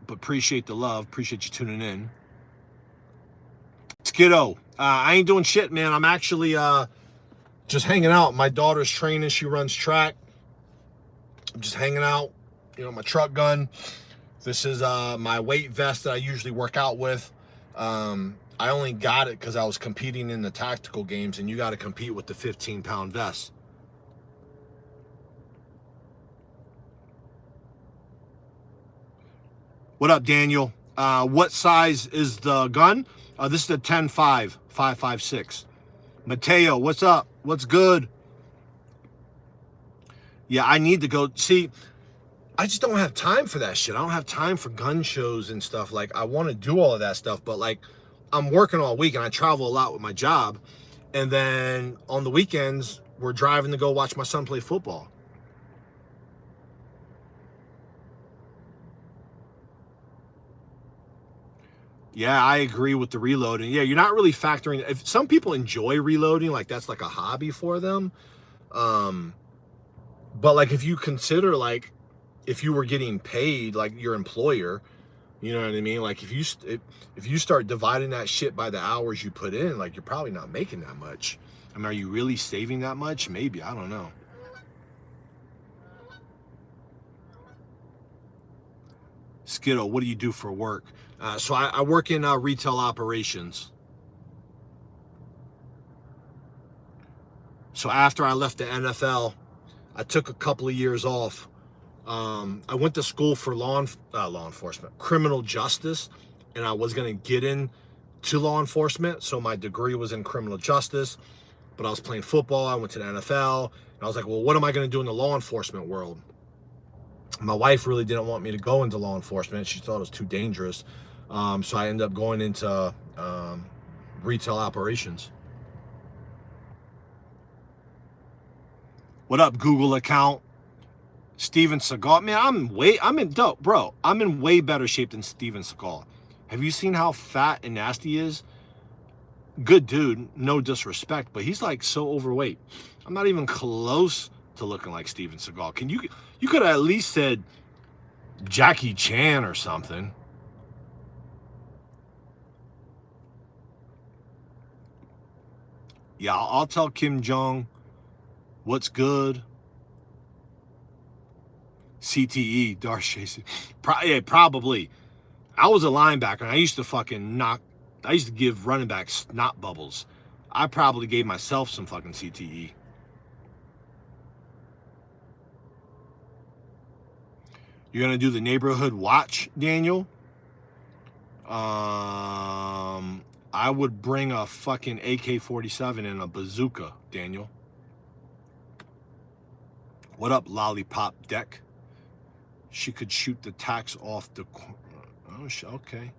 appreciate the love. Appreciate you tuning in. Skiddo, I ain't doing shit, man. I'm actually just hanging out. My daughter's training. She runs track. I'm just hanging out. You know, my truck gun. This is my weight vest that I usually work out with. I only got it because I was competing in the tactical games, and you got to compete with the 15-pound vest. What up, Daniel? What size is the gun? This is a 10.5, 5.56. Mateo, what's up? What's good? Yeah, I need to go. See, I just don't have time for that shit. I don't have time for gun shows and stuff. Like, I want to do all of that stuff, but like, I'm working all week and I travel a lot with my job. And then on the weekends, we're driving to go watch my son play football. Yeah, I agree with the reloading. Yeah, you're not really factoring. If some people enjoy reloading, like that's like a hobby for them. But like if you consider like if you were getting paid like your employer, you know what I mean? Like if you start dividing that shit by the hours you put in, like you're probably not making that much. I mean, are you really saving that much? Maybe, I don't know. Skittle, what do you do for work? So I work in retail operations. So after I left the NFL, I took a couple of years off. I went to school for law enforcement, criminal justice, and I was going to get into law enforcement. So my degree was in criminal justice, but I was playing football. I went to the NFL, and I was like, well, what am I going to do in the law enforcement world? My wife really didn't want me to go into law enforcement. She thought it was too dangerous. So I ended up going into retail operations. What up, Google account? Steven Seagal. Man, I'm in way better shape than Steven Seagal. Have you seen how fat and nasty he is? Good dude, no disrespect, but he's like so overweight. I'm not even close to looking like Steven Seagal. You could have at least said Jackie Chan or something. Yeah, I'll tell Kim Jong what's good. CTE, Darth Chasing. Yeah, probably. I was a linebacker, and I used to give running backs snot bubbles. I probably gave myself some fucking CTE. You're gonna do the neighborhood watch, Daniel? I would bring a fucking AK-47 and a bazooka, Daniel. What up, Lollipop Deck? She could shoot the tacks off the... Oh, okay.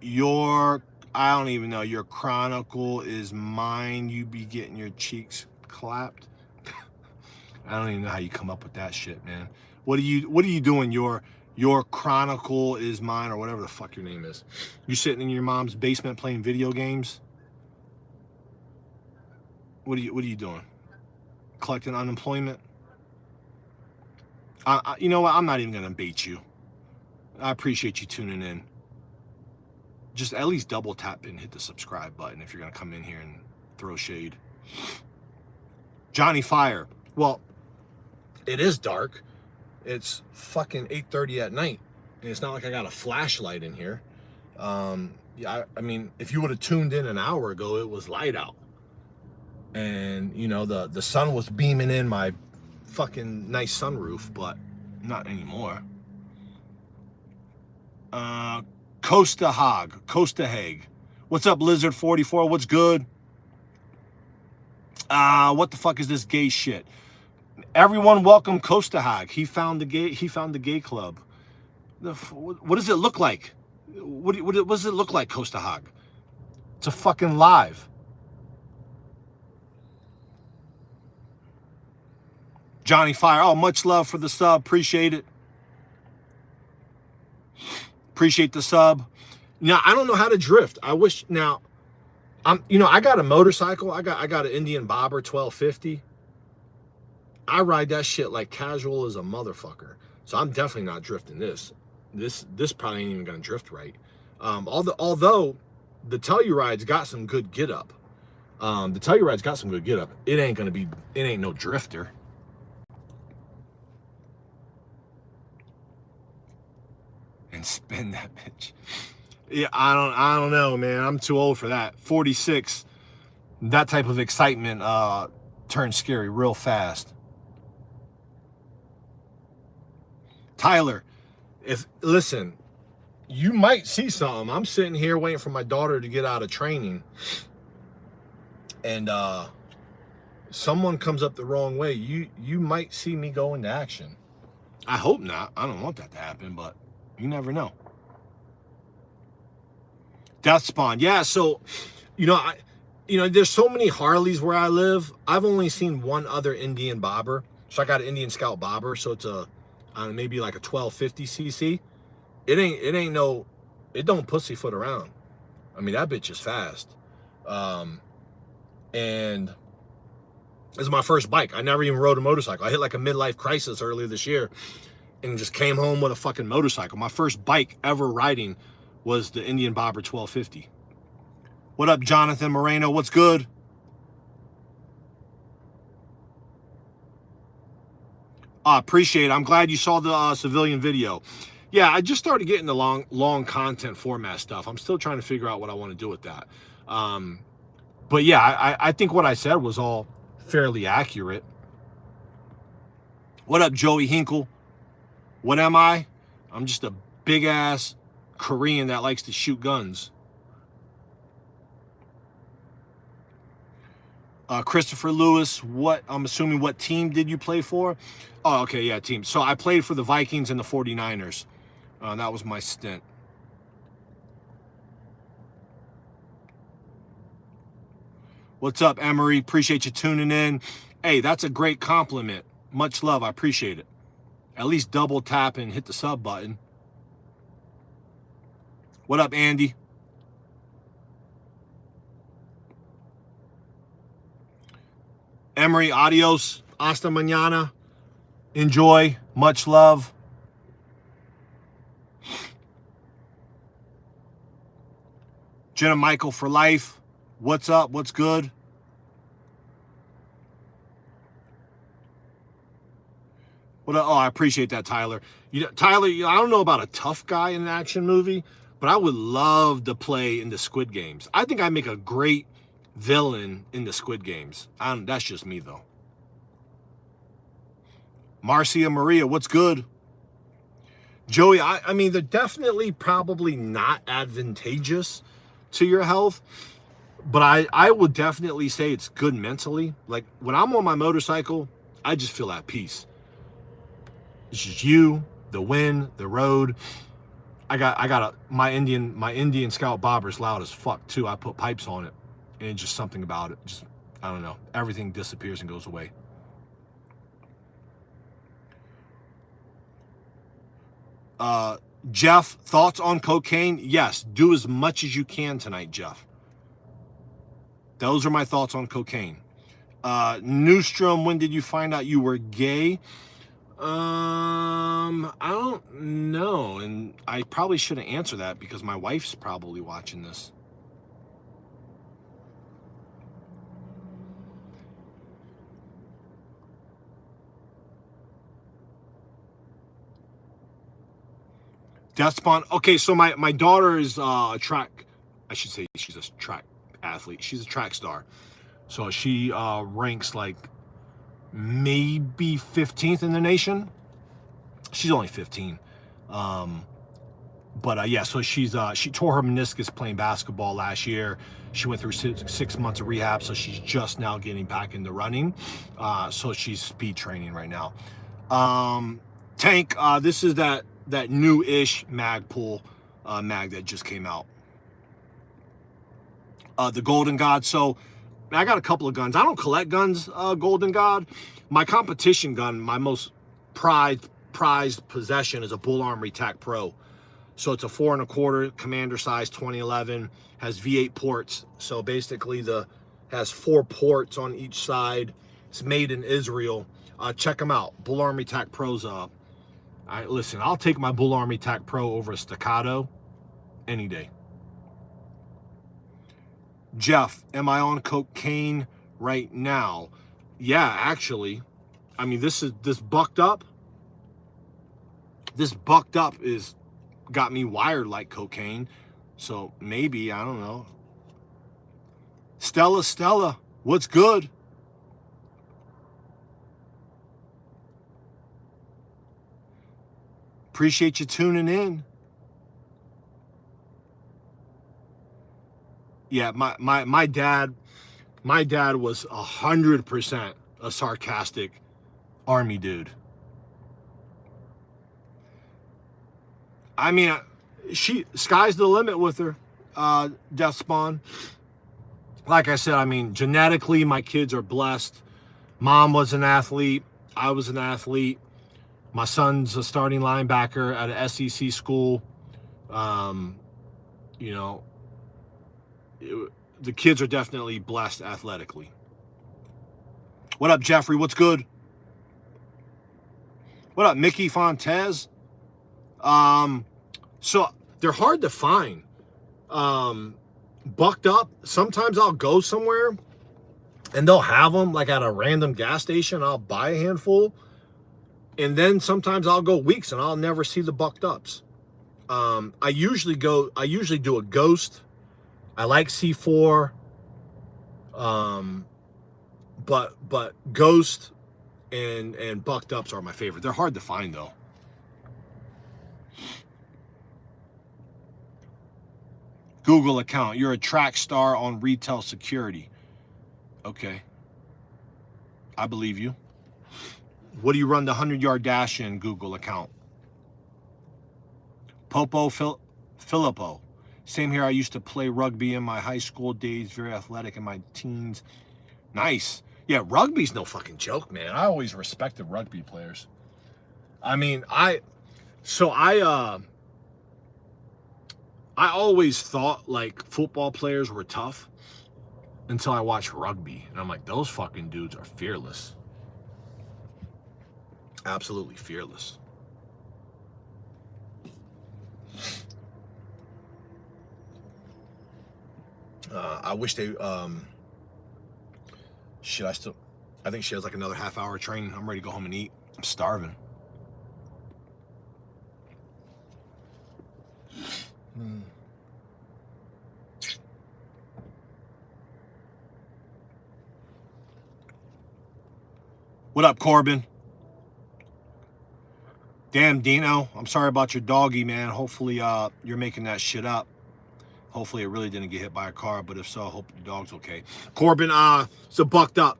Your I don't even know. Your chronicle is mine. You be getting your cheeks clapped. I don't even know how you come up with that shit, man. What are you doing? Your chronicle is mine, or whatever the fuck your name is. You sitting in your mom's basement playing video games? What are you doing? Collecting unemployment? You know what? I'm not even gonna bait you. I appreciate you tuning in. Just at least double tap and hit the subscribe button if you're gonna come in here and throw shade. Johnny Fire. Well, it is dark. It's fucking 8:30 at night, and it's not like I got a flashlight in here. Yeah, I mean, if you would have tuned in an hour ago, it was light out, and you know the sun was beaming in my fucking nice sunroof, but not anymore. Costa Hague. What's up, Lizard 44? What's good? What the fuck is this gay shit? Everyone welcome Costa Hague. He found the gay club. What does it look like? What does it look like, Costa Hague? It's a fucking live. Johnny Fire. Oh, much love for the sub. Appreciate it. Appreciate the sub. Now, I don't know how to drift. I wish now I got a motorcycle. I got an Indian Bobber 1250. I ride that shit like casual as a motherfucker. So I'm definitely not drifting this. This probably ain't even gonna drift right. Although the Telluride's got some good get up. It ain't no drifter. And spin that bitch. Yeah, I don't know, man. I'm too old for that. 46. That type of excitement turns scary real fast. Tyler, listen, you might see something. I'm sitting here waiting for my daughter to get out of training, and someone comes up the wrong way. You might see me go into action. I hope not. I don't want that to happen, but you never know. Death Spawn. Yeah, so there's so many Harleys where I live. I've only seen one other Indian Bobber. So I got an Indian Scout Bobber, so it's maybe like a 1250 cc. It don't pussyfoot around. I mean, that bitch is fast. And this is my first bike. I never even rode a motorcycle. I hit like a midlife crisis earlier this year and just came home with a fucking motorcycle. My first bike ever riding was the Indian Bobber 1250. What up, Jonathan Moreno? What's good? Appreciate it. I'm glad you saw the civilian video. Yeah, I just started getting the long content format stuff. I'm still trying to figure out what I want to do with that. But yeah, I think what I said was all fairly accurate. What up, Joey Hinkle? What am I? I'm just a big ass Korean that likes to shoot guns. Christopher Lewis, I'm assuming what team did you play for? Oh, okay, yeah, team. So I played for the Vikings and the 49ers. That was my stint. What's up, Armory? Appreciate you tuning in. Hey, that's a great compliment. Much love. I appreciate it. At least double tap and hit the sub button. What up, Andy? Emery, adios. Hasta mañana. Enjoy. Much love. Jenna Michael for life. What's up? What's good? I appreciate that, Tyler. Tyler, I don't know about a tough guy in an action movie, but I would love to play in the Squid Games. I think I make a great villain in the Squid Games. That's just me, though. Marcia Maria, what's good? Joey, I mean, they're definitely probably not advantageous to your health, but I would definitely say it's good mentally. Like, when I'm on my motorcycle, I just feel at peace. It's just you, the wind, the road. my Indian Scout bobber's loud as fuck too. I put pipes on it, and it's just something about it. Just, I don't know. Everything disappears and goes away. Jeff, thoughts on cocaine? Yes, do as much as you can tonight, Jeff. Those are my thoughts on cocaine. Newstrom, when did you find out you were gay? I don't know, and I probably shouldn't answer that because my wife's probably watching this. Death Spawn. Okay, so my daughter is a track, I should say she's a track athlete. She's a track star. So she ranks like maybe 15th in the nation. She's only 15. But yeah, so she tore her meniscus playing basketball last year. She went through 6 months of rehab, so she's just now getting back into running. So she's speed training right now. Tank, this is that new-ish Magpul mag that just came out. The Golden God. So I got a couple of guns. I don't collect guns, Golden God. My competition gun, my most prized possession is a Bull Armory TAC Pro. So it's a 4 1/4 commander size 2011, has V8 ports. So basically has 4 ports on each side. It's made in Israel. Check them out. Bull Armory TAC Pro's listen, I'll take my Bull Armory TAC Pro over a Staccato any day. Jeff, am I on cocaine right now? Yeah, actually. I mean, this bucked up. This bucked up got me wired like cocaine. So maybe, I don't know. Stella, what's good? Appreciate you tuning in. Yeah, my dad was 100% a sarcastic Army dude. I mean, sky's the limit with her, Death Spawn. Like I said, I mean, genetically, my kids are blessed. Mom was an athlete. I was an athlete. My son's a starting linebacker at an SEC school. You know, the kids are definitely blessed athletically. What up, Jeffrey? What's good? What up, Mickey Fontez? So they're hard to find. Bucked up. Sometimes I'll go somewhere and they'll have them like at a random gas station. I'll buy a handful. And then sometimes I'll go weeks and I'll never see the bucked ups. I usually do a ghost. I like C4. But ghost and bucked ups are my favorite. They're hard to find though. Google account. You're a track star on retail security. Okay. I believe you. What do you run the 100-yard dash in? Google account. Popo Filippo. Same here. I used to play rugby in my high school days. Very athletic in my teens. Nice. Yeah, rugby's no fucking joke, man. I always respected rugby players. I mean, I always thought like football players were tough until I watched rugby. And I'm like, those fucking dudes are fearless. Absolutely fearless. I wish they, I think she has like another half-hour training. I'm ready to go home and eat. I'm starving. What up, Corbin? Damn, Dino. I'm sorry about your doggy, man. Hopefully, you're making that shit up. Hopefully, it really didn't get hit by a car, but if so, I hope your dog's okay. Corbin, it's a bucked up.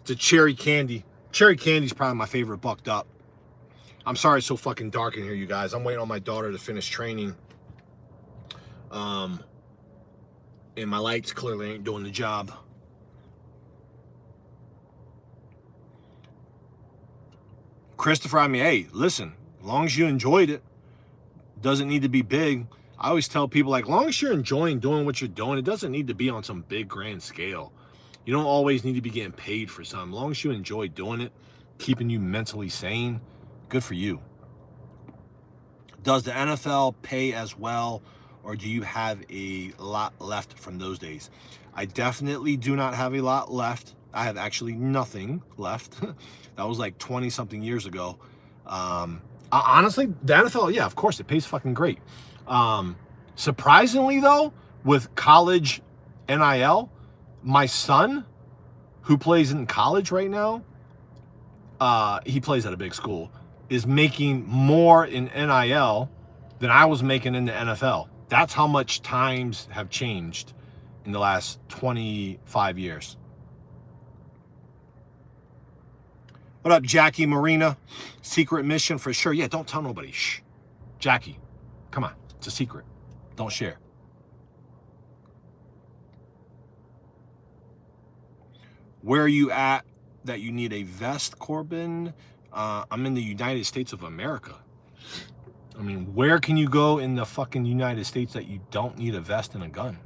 It's a cherry candy. Cherry candy's probably my favorite bucked up. I'm sorry it's so fucking dark in here, you guys. I'm waiting on my daughter to finish training. And my lights clearly ain't doing the job. Christopher, I mean, hey, listen, as long as you enjoyed it, doesn't need to be big. I always tell people, like, as long as you're enjoying doing what you're doing, it doesn't need to be on some big grand scale. You don't always need to be getting paid for something. As long as you enjoy doing it, keeping you mentally sane, good for you. Does the NFL pay as well, or do you have a lot left from those days? I definitely do not have a lot left. I have actually nothing left. That was like 20 something years ago. Honestly, the NFL, yeah, of course, it pays fucking great. Surprisingly though, with college NIL, my son, who plays in college right now, he plays at a big school, is making more in NIL than I was making in the NFL. That's how much times have changed in the last 25 years. What up, Jackie Marina? Secret mission for sure. Yeah, don't tell nobody. Shh. Jackie, come on. It's a secret. Don't share. Where are you at that you need a vest, Corbin? I'm in the United States of America. I mean, where can you go in the fucking United States that you don't need a vest and a gun?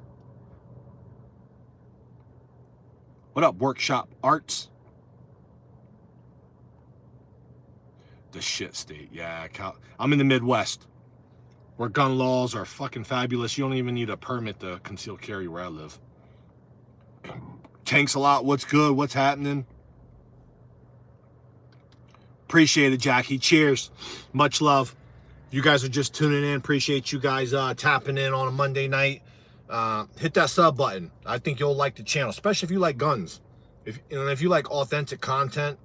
What up, Workshop Arts? The shit state. Yeah, I'm in the Midwest, where gun laws are fucking fabulous. You don't even need a permit to conceal carry where I live. Tanks a lot. What's good? What's happening? Appreciate it, Jackie. Cheers. Much love. You guys are just tuning in. Appreciate you guys tapping in on a Monday night. Hit that sub button. I think you'll like the channel, especially if you like guns. If you like authentic content,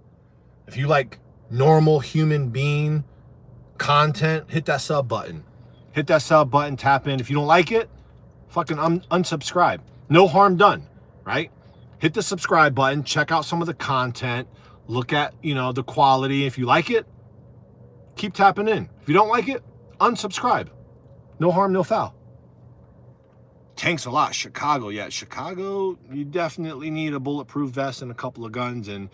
if you like normal human being content, hit that sub button. Hit that sub button, tap in. If you don't like it, fucking unsubscribe. No harm done, right? Hit the subscribe button, check out some of the content, look at, the quality. If you like it, keep tapping in. If you don't like it, unsubscribe. No harm, no foul. Tanks a lot. Chicago, yeah. Chicago, you definitely need a bulletproof vest and a couple of guns. And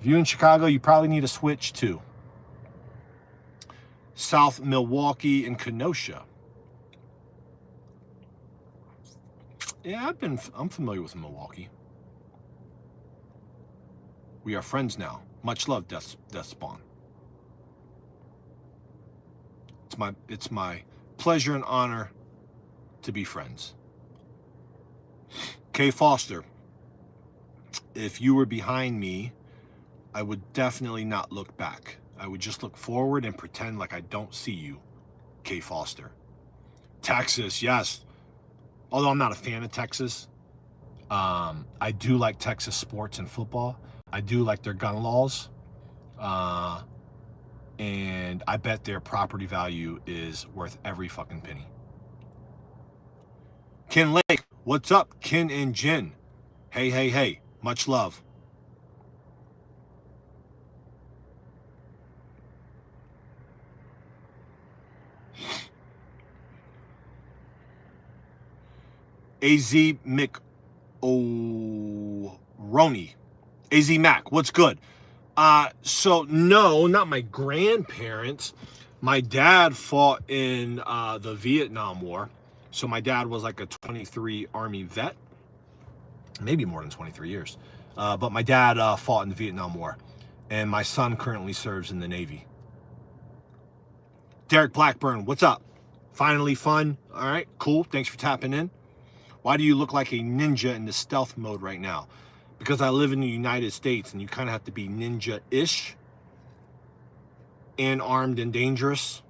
if you're in Chicago, you probably need a switch too. South Milwaukee and Kenosha. Yeah, I'm familiar with Milwaukee. We are friends now. Much love, Death Spawn. It's my pleasure and honor to be friends. Kay Foster. If you were behind me, I would definitely not look back. I would just look forward and pretend like I don't see you. Kay Foster. Texas, yes. Although I'm not a fan of Texas, I do like Texas sports and football. I do like their gun laws. And I bet their property value is worth every fucking penny. Ken Lake, what's up, Ken and Jen? Hey, hey, hey, much love. AZ McO'Roney. AZ Mac, what's good? So no, not my grandparents. My dad fought in the Vietnam War. So my dad was like a 23 Army vet. Maybe more than 23 years. But my dad fought in the Vietnam War. And my son currently serves in the Navy. Derek Blackburn, what's up? Finally fun. All right, cool. Thanks for tapping in. Why do you look like a ninja in the stealth mode right now? Because I live in the United States and you kind of have to be ninja-ish and armed and dangerous.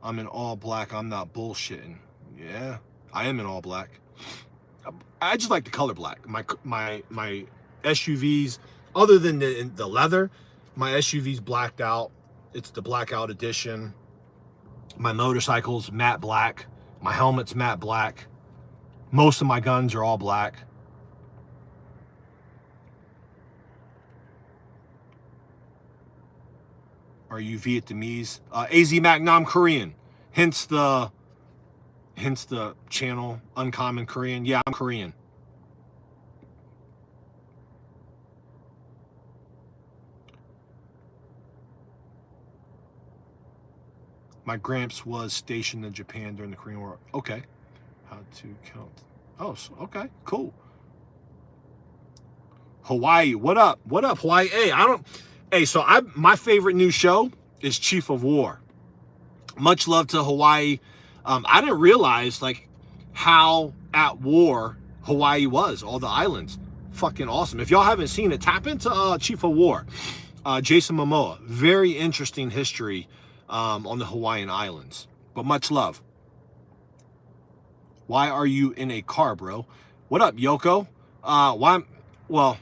I'm in all black. I'm not bullshitting. Yeah, I am in all black. I just like the color black. My SUVs, other than the leather, my SUV's blacked out. It's the blackout edition. My motorcycle's matte black. My helmet's matte black. Most of my guns are all black. Are you Vietnamese? AZ Mac, no, I'm Korean. Hence the channel, Uncommon Korean. Yeah, I'm Korean. My gramps was stationed in Japan during the Korean War. Okay. How to count? Oh, okay, cool. Hawaii, what up? What up, Hawaii? Hey, so my favorite new show is Chief of War. Much love to Hawaii. I didn't realize like how at war Hawaii was, all the islands. Fucking awesome. If y'all haven't seen it, tap into Chief of War. Jason Momoa. Very interesting history on the Hawaiian Islands. But much love. Why are you in a car, bro? What up, Yoko? Well,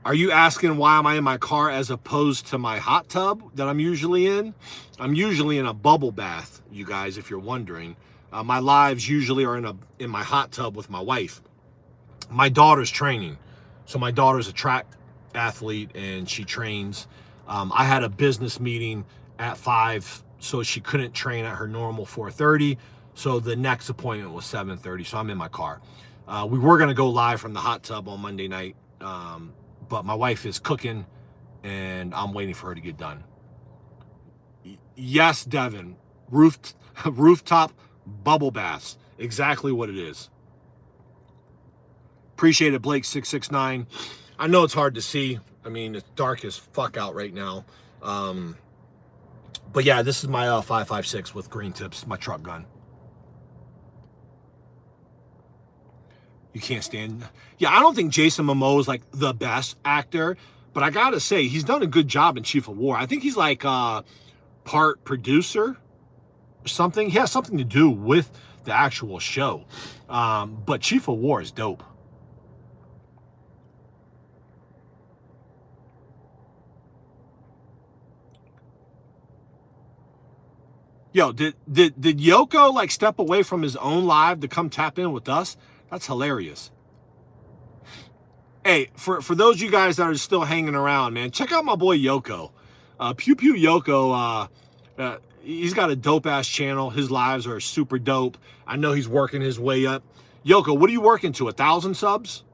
are you asking why am I in my car as opposed to my hot tub that I'm usually in? I'm usually in a bubble bath, you guys, if you're wondering. My lives usually are in my hot tub with my wife. My daughter's training. So my daughter's a track athlete and she trains. I had a business meeting at 5, so she couldn't train at her normal 4:30. So the next appointment was 7:30. So I'm in my car. We were going to go live from the hot tub on Monday night. But my wife is cooking and I'm waiting for her to get done. Yes, Devin, rooftop bubble baths, exactly what it is. Appreciate it, Blake 669. I know it's hard to see. I mean, it's dark as fuck out right now. But yeah, this is my 5.56 with green tips, my truck gun. You can't stand. Yeah, I don't think Jason Momoa is like the best actor, but I gotta say he's done a good job in Chief of War. I think he's like part producer or something. He has something to do with the actual show. But Chief of War is dope. Yo, did Yoko like step away from his own live to come tap in with us? That's hilarious. Hey, for those of you guys that are still hanging around, man, check out my boy Yoko. Pew Pew Yoko, he's got a dope-ass channel. His lives are super dope. I know he's working his way up. Yoko, what are you working to, 1,000 subs?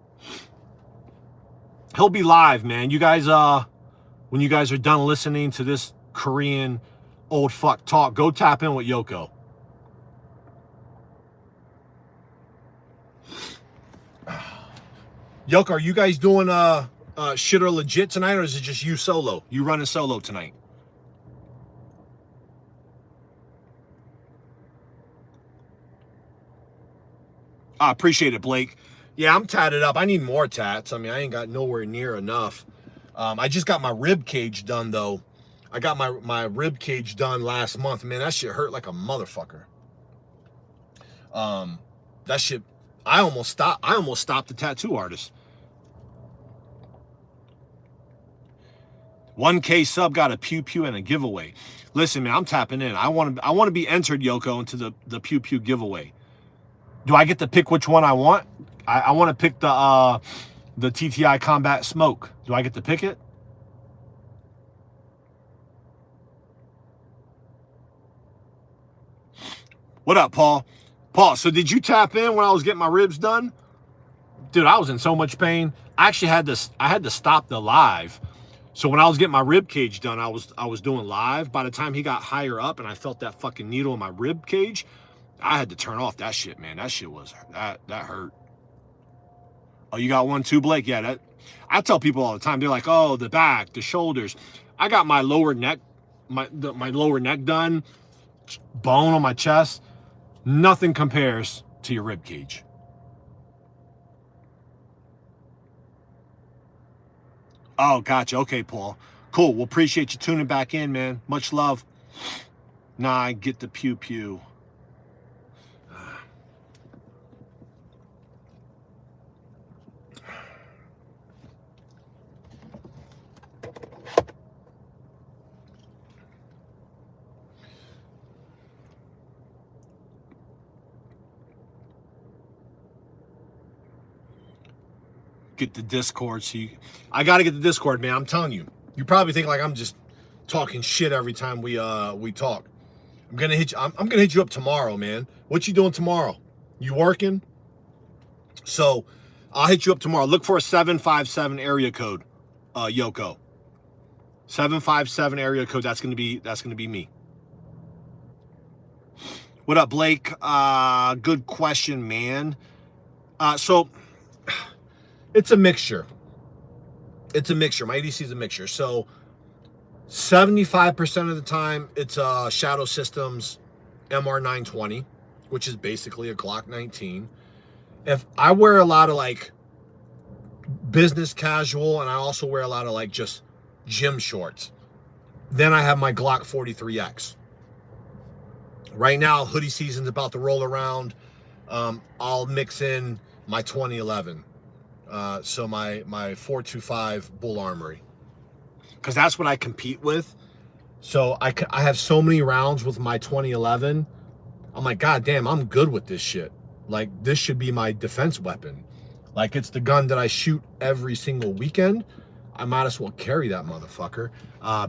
He'll be live, man. You guys, when you guys are done listening to this Korean old fuck talk, go tap in with Yoko. Yoko, are you guys doing shit or legit tonight, or is it just you solo? You running solo tonight? I appreciate it, Blake. Yeah, I'm tatted up. I need more tats. I mean, I ain't got nowhere near enough. I just got my rib cage done though. I got my rib cage done last month. Man, that shit hurt like a motherfucker. That shit. I almost stopped the tattoo artist. 1K sub got a pew pew and a giveaway. Listen, man, I'm tapping in. I want to be entered, Yoko, into the pew pew giveaway. Do I get to pick which one I want? I want to pick the TTI Combat Smoke. Do I get to pick it? What up, Paul? Paul, so did you tap in when I was getting my ribs done? Dude, I was in so much pain. I actually had to stop the live. So when I was getting my rib cage done, I was doing live. By the time he got higher up and I felt that fucking needle in my rib cage, I had to turn off that shit, man. That shit was that hurt. Oh, you got one too, Blake? Yeah, that I tell people all the time. They're like, "Oh, the back, the shoulders." I got my lower neck, my lower neck done, bone on my chest. Nothing compares to your rib cage. Oh, gotcha. Okay, Paul. Cool. Well, appreciate you tuning back in, man. Much love. Nah, I get the pew pew. Get the Discord. So I got to get the Discord, man. I'm telling you. You probably think like I'm just talking shit every time we talk. I'm gonna hit you. I'm gonna hit you up tomorrow, man. What you doing tomorrow? You working? So I'll hit you up tomorrow. Look for a 757 area code, Yoko. 757 area code. That's gonna be me. What up, Blake? Good question, man. So it's a mixture. It's a mixture. My ADC is a mixture. So 75% of the time, it's Shadow Systems MR920, which is basically a Glock 19. If I wear a lot of like business casual, and I also wear a lot of like just gym shorts, then I have my Glock 43X. Right now, hoodie season's about to roll around. I'll mix in my 2011. So my 425 Bull Armory. Because that's what I compete with. So I have so many rounds with my 2011. I'm like, God damn, I'm good with this shit. Like, this should be my defense weapon. Like, it's the gun that I shoot every single weekend. I might as well carry that motherfucker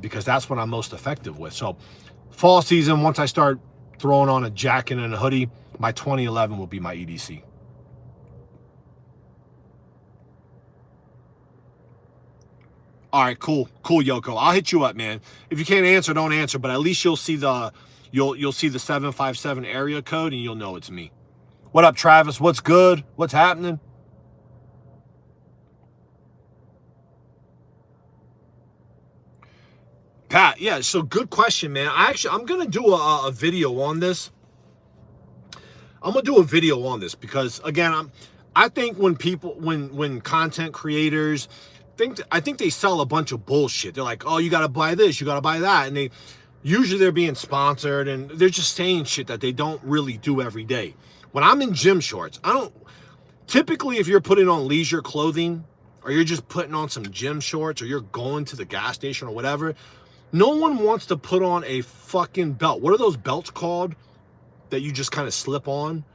because that's what I'm most effective with. So fall season, once I start throwing on a jacket and a hoodie, my 2011 will be my EDC. All right, cool, Yoko. I'll hit you up, man. If you can't answer, don't answer. But at least you'll see the 757 area code, and you'll know it's me. What up, Travis? What's good? What's happening? Pat, yeah. So good question, man. I'm gonna do a video on this. I'm gonna do a video on this because again, I think when content creators. I think they sell a bunch of bullshit. They're like, oh, you got to buy this, you got to buy that. And usually they're being sponsored and they're just saying shit that they don't really do every day. When I'm in gym shorts, typically if you're putting on leisure clothing or you're just putting on some gym shorts or you're going to the gas station or whatever, no one wants to put on a fucking belt. What are those belts called that you just kind of slip on?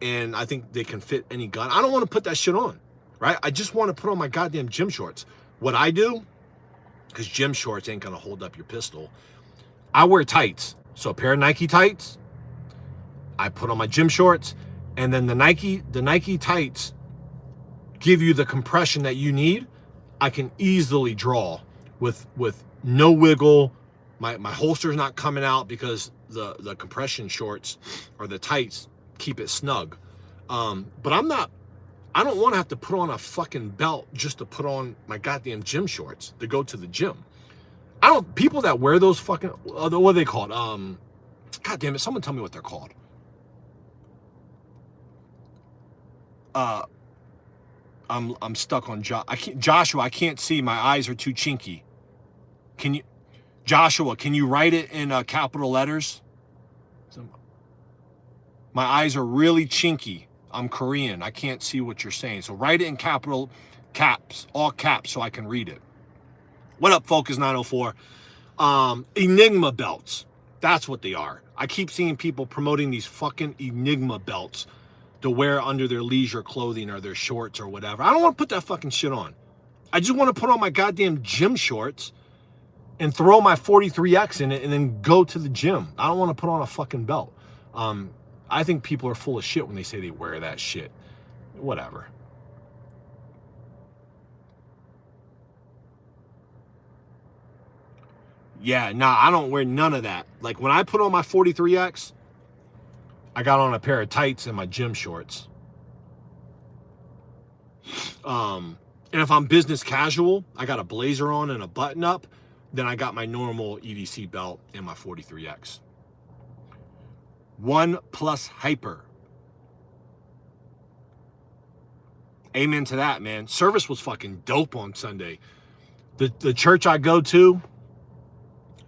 And I think they can fit any gun. I don't want to put that shit on. Right? I just want to put on my goddamn gym shorts. What I do, because gym shorts ain't going to hold up your pistol, I wear tights. So a pair of Nike tights, I put on my gym shorts, and then the Nike tights give you the compression that you need. I can easily draw with no wiggle. My holster's not coming out because the compression shorts or the tights keep it snug. But I don't want to have to put on a fucking belt just to put on my goddamn gym shorts to go to the gym. People that wear those fucking, what are they called? God damn it, someone tell me what they're called. I'm stuck on Joshua, I can't see, my eyes are too chinky. Joshua, can you write it in capital letters? My eyes are really chinky. I'm Korean. I can't see what you're saying. So write it in capital caps, all caps, so I can read it. What up, Focus 904? Enigma belts. That's what they are. I keep seeing people promoting these fucking Enigma belts to wear under their leisure clothing or their shorts or whatever. I don't want to put that fucking shit on. I just want to put on my goddamn gym shorts and throw my 43X in it and then go to the gym. I don't want to put on a fucking belt. I think people are full of shit when they say they wear that shit. Whatever. Yeah, nah, I don't wear none of that. Like when I put on my 43X, I got on a pair of tights and my gym shorts. And if I'm business casual, I got a blazer on and a button up, then I got my normal EDC belt and my 43X. 1+ hyper. Amen to that, man. Service was fucking dope on Sunday. The church I go to,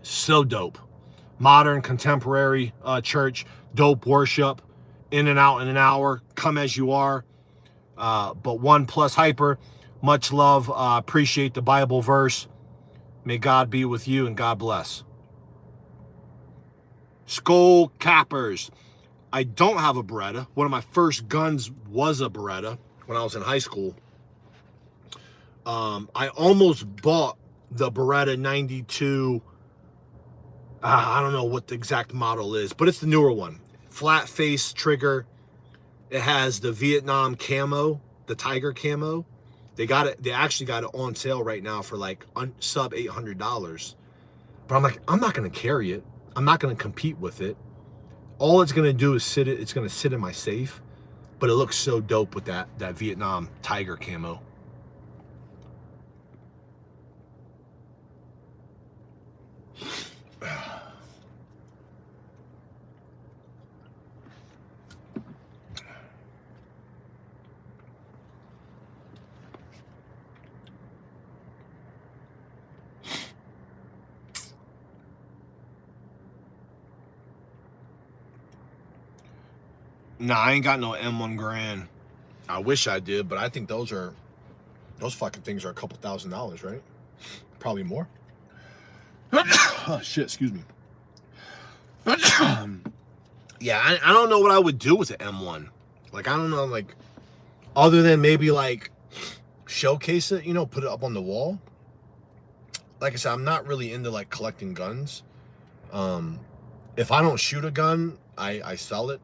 so dope. Modern, contemporary church, dope worship, in and out in an hour, come as you are. But 1+ hyper, much love. Appreciate the Bible verse. May God be with you and God bless. Skull cappers. I don't have a Beretta. One of my first guns was a Beretta when I was in high school. I almost bought the Beretta 92 I don't know what the exact model is, but it's the newer one. Flat face trigger. It has the Vietnam camo, the tiger camo. They actually got it on sale right now for like sub $800. But I'm like, I'm not gonna carry it. I'm not gonna compete with it. All it's gonna do is it's gonna sit in my safe. But it looks so dope with that Vietnam tiger camo. Nah, I ain't got no M1 Grand. I wish I did, but I think those fucking things are a couple $1,000s, right? Probably more. Oh, shit, excuse me. Yeah, I don't know what I would do with the M1. Like, I don't know, like, other than maybe, like, showcase it, you know, put it up on the wall. Like I said, I'm not really into, like, collecting guns. If I don't shoot a gun, I sell it.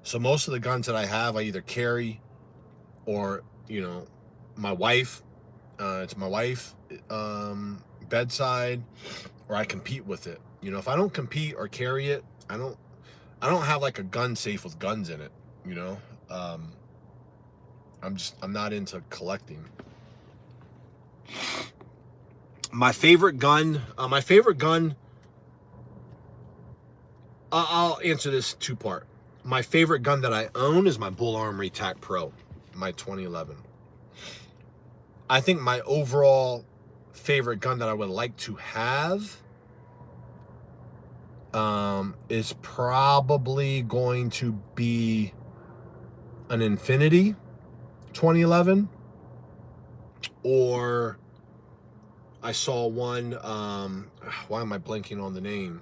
So most of the guns that I have, I either carry or, you know, my wife, it's my wife, bedside, or I compete with it. You know, if I don't compete or carry it, I don't have like a gun safe with guns in it, you know. I'm not into collecting. My favorite gun, I'll answer this two-part. My favorite gun that I own is my Bull Armory TAC Pro, my 2011. I think my overall favorite gun that I would like to have is probably going to be an Infinity 2011, or I saw one, why am I blanking on the name?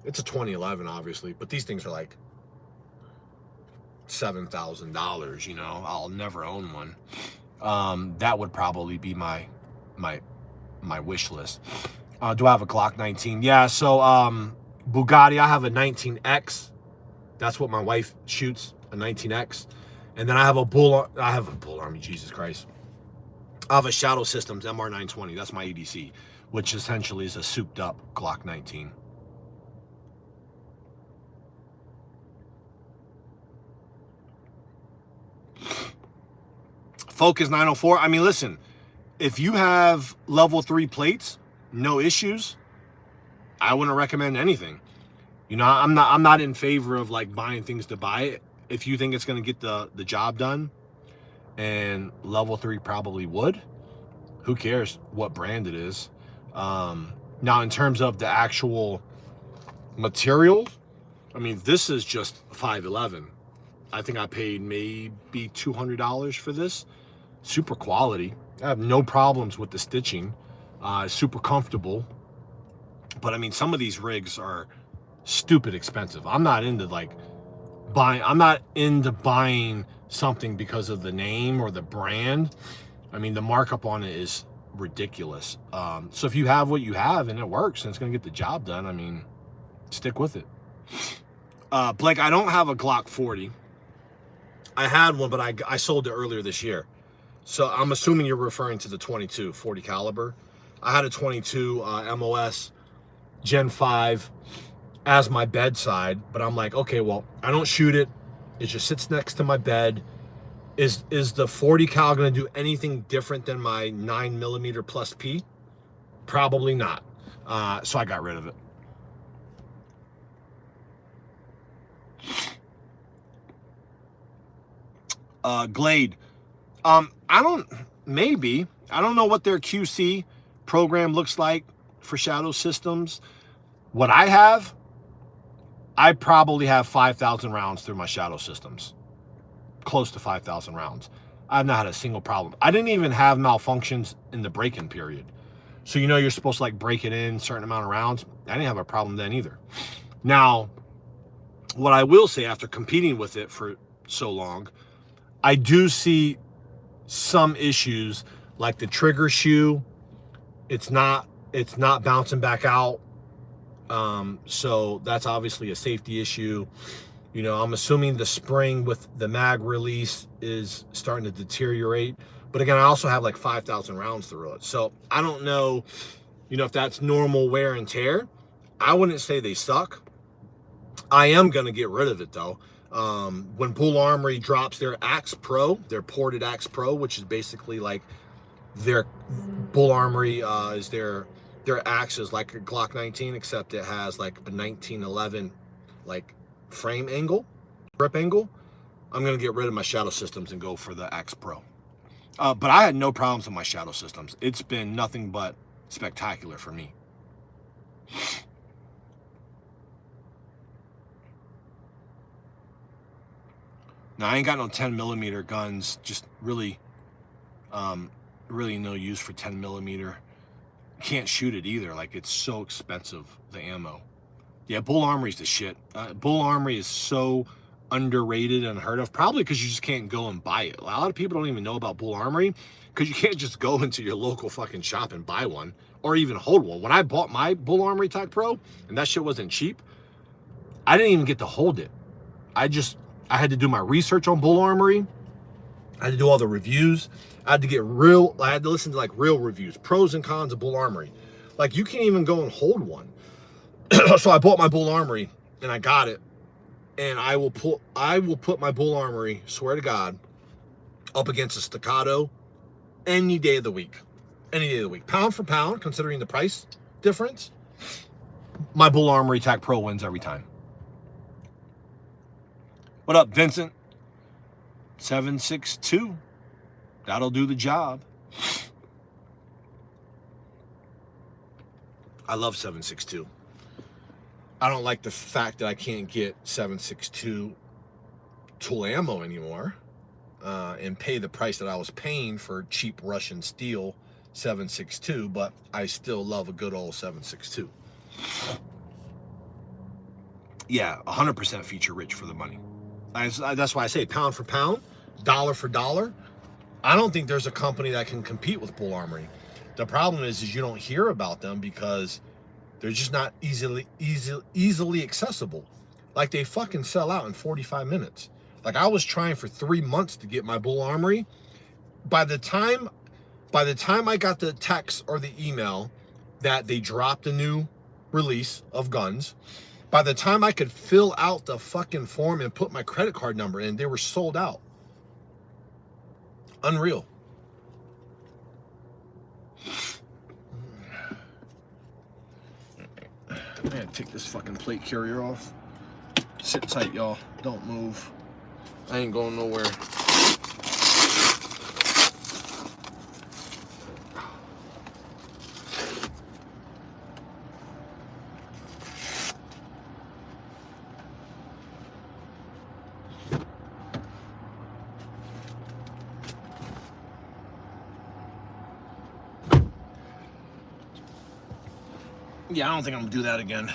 It's a 2011, obviously, but these things are like $7,000, you know. I'll never own one. That would probably be my wish list. Do I have a Glock 19? Yeah, so Bugatti, I have a 19X. That's what my wife shoots, a 19X. And then I have a Bull Army, Jesus Christ. I have a Shadow Systems MR920. That's my EDC, which essentially is a souped up Glock 19. Focus 904. I mean, listen, if you have level 3 plates, no issues, I wouldn't recommend anything. You know, I'm not in favor of like buying things to buy it. If you think it's going to get the job done, and level 3 probably would, who cares what brand it is. Now, in terms of the actual material, I mean, this is just 511. I think I paid maybe $200 for this. Super quality. I have no problems with the stitching. Super comfortable. But I mean, some of these rigs are stupid expensive. I'm not into like buying something because of the name or the brand. I mean, the markup on it is ridiculous. So if you have what you have and it works and it's gonna get the job done, I mean, stick with it. Blake, I don't have a Glock 40. I had one, but I sold it earlier this year. So I'm assuming you're referring to the 22 40 caliber. I had a 22 MOS Gen 5 as my bedside, but I'm like, okay, well, I don't shoot it. It just sits next to my bed. Is the 40 cal going to do anything different than my 9mm plus P? Probably not. So I got rid of it. Glade. I don't know what their QC program looks like for Shadow Systems. What I probably have 5,000 rounds through my Shadow Systems. Close to 5,000 rounds. I've not had a single problem. I didn't even have malfunctions in the break-in period. So you know you're supposed to like break it in a certain amount of rounds. I didn't have a problem then either. Now, what I will say, after competing with it for so long, I do see some issues, like the trigger shoe. It's not bouncing back out. So that's obviously a safety issue. You know, I'm assuming the spring with the mag release is starting to deteriorate. But again, I also have like 5,000 rounds through it. So I don't know, you know, if that's normal wear and tear. I wouldn't say they suck. I am going to get rid of it though. When Bull Armory drops their Axe Pro, their ported Axe Pro, which is basically like their Bull Armory is their axe is like a Glock 19, except it has like a 1911 like frame angle, grip angle. I'm gonna get rid of my shadow systems and go for the Axe Pro. But I had no problems with my shadow systems. It's been nothing but spectacular for me. Now I ain't got no 10mm guns. Just really, really no use for 10mm. Can't shoot it either. Like, it's so expensive, the ammo. Yeah, Bull Armory's the shit. Bull Armory is so underrated and unheard of, probably because you just can't go and buy it. A lot of people don't even know about Bull Armory because you can't just go into your local fucking shop and buy one or even hold one. When I bought my Bull Armory Tac Pro, and that shit wasn't cheap, I didn't even get to hold it. I had to do my research on Bull Armory. I had to do all the reviews. I had to listen to like real reviews, pros and cons of Bull Armory. Like, you can't even go and hold one. So I bought my Bull Armory and I got it. And I will put my Bull Armory, swear to God, up against a Staccato any day of the week. Any day of the week. Pound for pound, considering the price difference, my Bull Armory Tac Pro wins every time. What up, Vincent? 762. That'll do the job. I love 762. I don't like the fact that I can't get 762 tool ammo anymore and pay the price that I was paying for cheap Russian steel 762, but I still love a good old 762. Yeah, 100% feature rich for the money. That's why I say pound for pound, dollar for dollar. I don't think there's a company that can compete with Bull Armory. The problem is you don't hear about them because they're just not easily accessible. Like, they fucking sell out in 45 minutes. Like, I was trying for 3 months to get my Bull Armory. By the time I got the text or the email that they dropped a new release of guns, by the time I could fill out the fucking form and put my credit card number in, they were sold out. Unreal. I'm gonna take this fucking plate carrier off. Sit tight, y'all. Don't move. I ain't going nowhere. Yeah, I don't think I'm gonna do that again.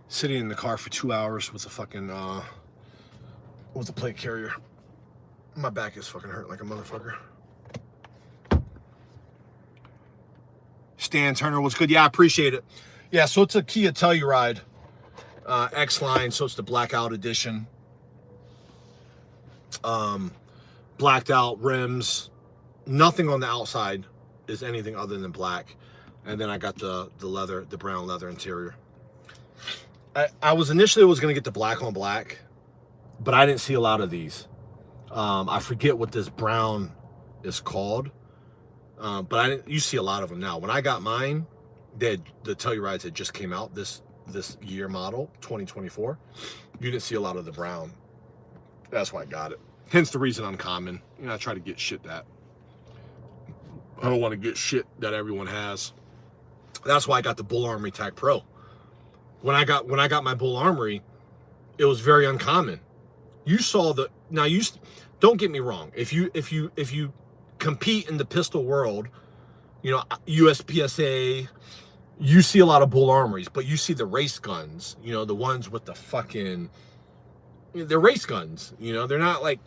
Sitting in the car for 2 hours with a fucking with a plate carrier. My back is fucking hurt like a motherfucker. Stan Turner, what's good? Yeah, I appreciate it. Yeah, so it's a Kia Telluride X-Line, so it's the blackout edition. Blacked out rims. Nothing on the outside is anything other than black. And then I got the leather, the brown leather interior. I was initially going to get the black on black, but I didn't see a lot of these. I forget what this brown is called, but you see a lot of them now. When I got mine, the Tellurides had just came out this year model, 2024. You didn't see a lot of the brown. That's why I got it. Hence the reason uncommon. You know, I try to get shit that I don't want to get shit that everyone has. That's why I got the Bull Armory Tac Pro. When I got my Bull Armory, it was very uncommon. You saw don't get me wrong. If you compete in the pistol world, you know, USPSA, you see a lot of Bull Armories, but you see the race guns, you know, the ones with the fucking, they're race guns, you know, they're not like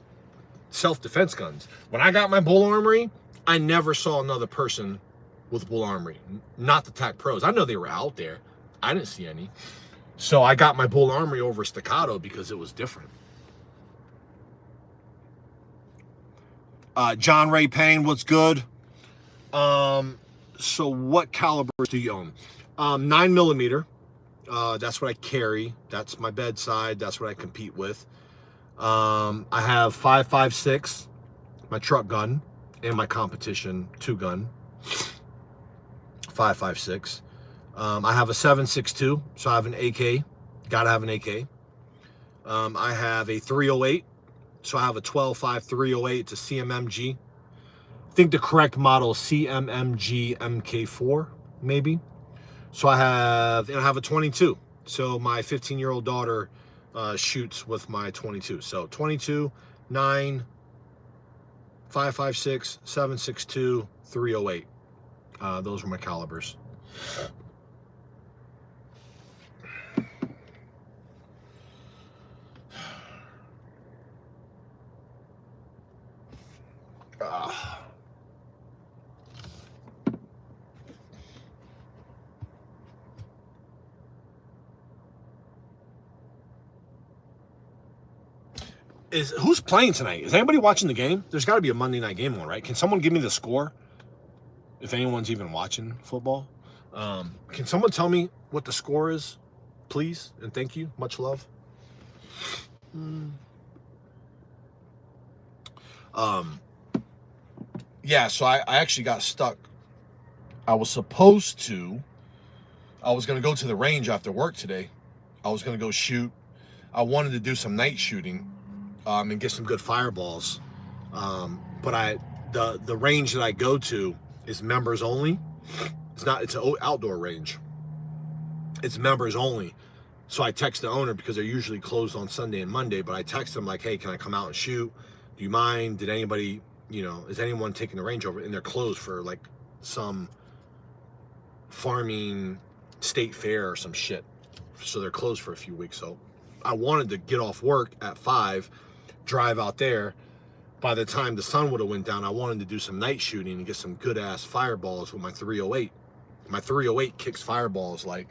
self-defense guns. When I got my Bull Armory, I never saw another person with Bull Armory, not the TAC Pros. I know they were out there. I didn't see any. So I got my Bull Armory over Staccato because it was different. John Ray Payne, what's good? So what calibers do you own? 9mm. That's what I carry. That's my bedside. That's what I compete with. I have 5.56, my truck gun, and my competition 2-gun. 5.56. I have a 7.62, so I have an AK. Gotta have an AK. I have a 308, so I have a 12.5 308. It's a CMMG. I think the correct model is CMMG MK4, maybe. So I have a 22. So my 15-year-old daughter shoots with my 22. So 22, 9, 5.56, 7.62, 308. Those were my calibers. Who's playing tonight? Is anybody watching the game? There's got to be a Monday night game on, right? Can someone give me the score? If anyone's even watching football, can someone tell me what the score is, please? And thank you. Much love. Yeah, so I actually got stuck. I was going to go to the range after work today. I was going to go shoot. I wanted to do some night shooting and get some good fireballs. But the range that I go to is members only. It's an outdoor range. It's members only. So I text the owner because they're usually closed on Sunday and Monday, but I text them like, hey, can I come out and shoot? Do you mind? Did anybody, is anyone taking the range over? And they're closed for like some farming state fair or some shit. So they're closed for a few weeks. So I wanted to get off work at 5, drive out there. By the time the sun would have went down, I wanted to do some night shooting and get some good ass fireballs with my 308. My 308 kicks fireballs like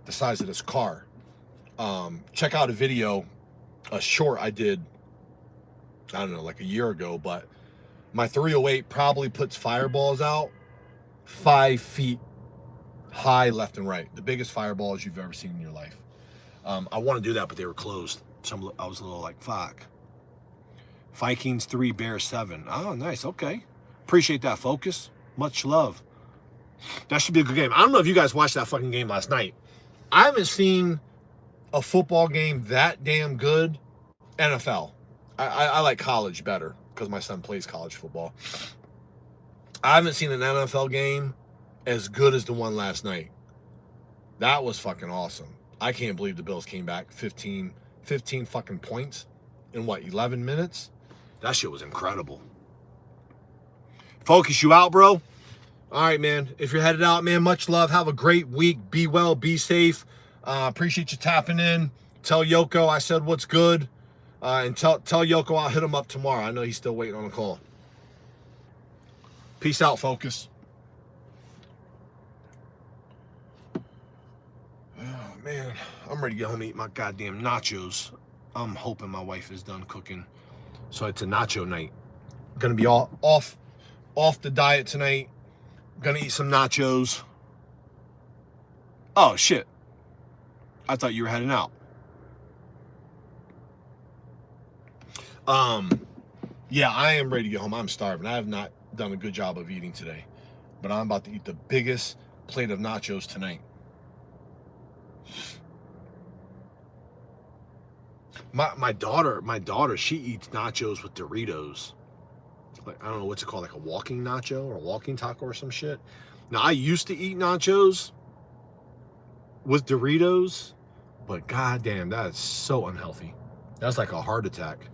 the size of this car. Check out a video, a short I did, I don't know, like a year ago, but my 308 probably puts fireballs out 5 feet high left and right. The biggest fireballs you've ever seen in your life. I want to do that, but they were closed. So I was a little like, fuck. Vikings 3, Bears 7. Oh, nice. Okay. Appreciate that, Focus. Much love. That should be a good game. I don't know if you guys watched that fucking game last night. I haven't seen a football game that damn good. NFL. I like college better because my son plays college football. I haven't seen an NFL game as good as the one last night. That was fucking awesome. I can't believe the Bills came back 15 fucking points in what, 11 minutes? That shit was incredible. Focus, you out, bro? All right, man. If you're headed out, man, much love. Have a great week. Be well. Be safe. Appreciate you tapping in. Tell Yoko I said what's good. And tell Yoko I'll hit him up tomorrow. I know he's still waiting on a call. Peace out, Focus. Oh, man. I'm ready to get home and eat my goddamn nachos. I'm hoping my wife is done cooking. So it's a nacho night. Gonna be all off the diet tonight. Gonna eat some nachos. Oh, shit. I thought you were heading out. Yeah, I am ready to get home. I'm starving. I have not done a good job of eating today. But I'm about to eat the biggest plate of nachos tonight. My daughter, she eats nachos with Doritos. Like, I don't know what's it called, like a walking nacho or a walking taco or some shit. Now, I used to eat nachos with Doritos, but goddamn, that is so unhealthy. That's like a heart attack.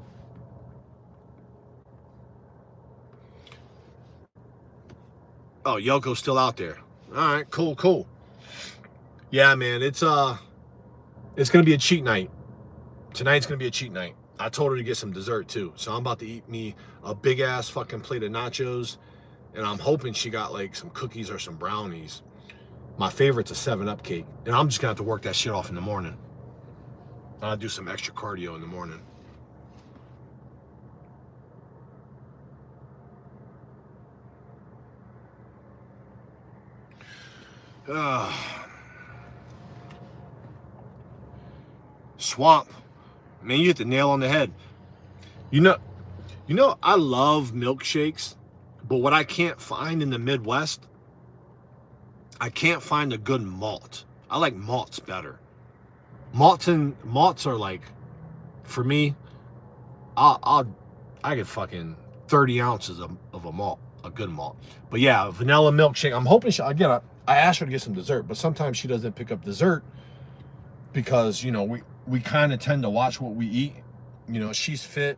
Oh, Yoko's still out there. All right, cool. Yeah, man, it's gonna be a cheat night. Tonight's gonna be a cheat night. I told her to get some dessert too, so I'm about to eat me a big ass fucking plate of nachos And I'm hoping she got like some cookies or some brownies. My favorite's a 7-Up cake. And I'm just gonna have to work that shit off in the morning. I'll do some extra cardio in the morning. Swamp. Man, you hit the nail on the head. You know, I love milkshakes, but what I can't find in the Midwest, I can't find a good malt. I like malts better. Malts are like, for me, I get fucking 30 ounces of a malt, a good malt. But yeah, vanilla milkshake. I'm hoping again, I asked her to get some dessert, but sometimes she doesn't pick up dessert because, you know, we kind of tend to watch what we eat. You know, she's fit.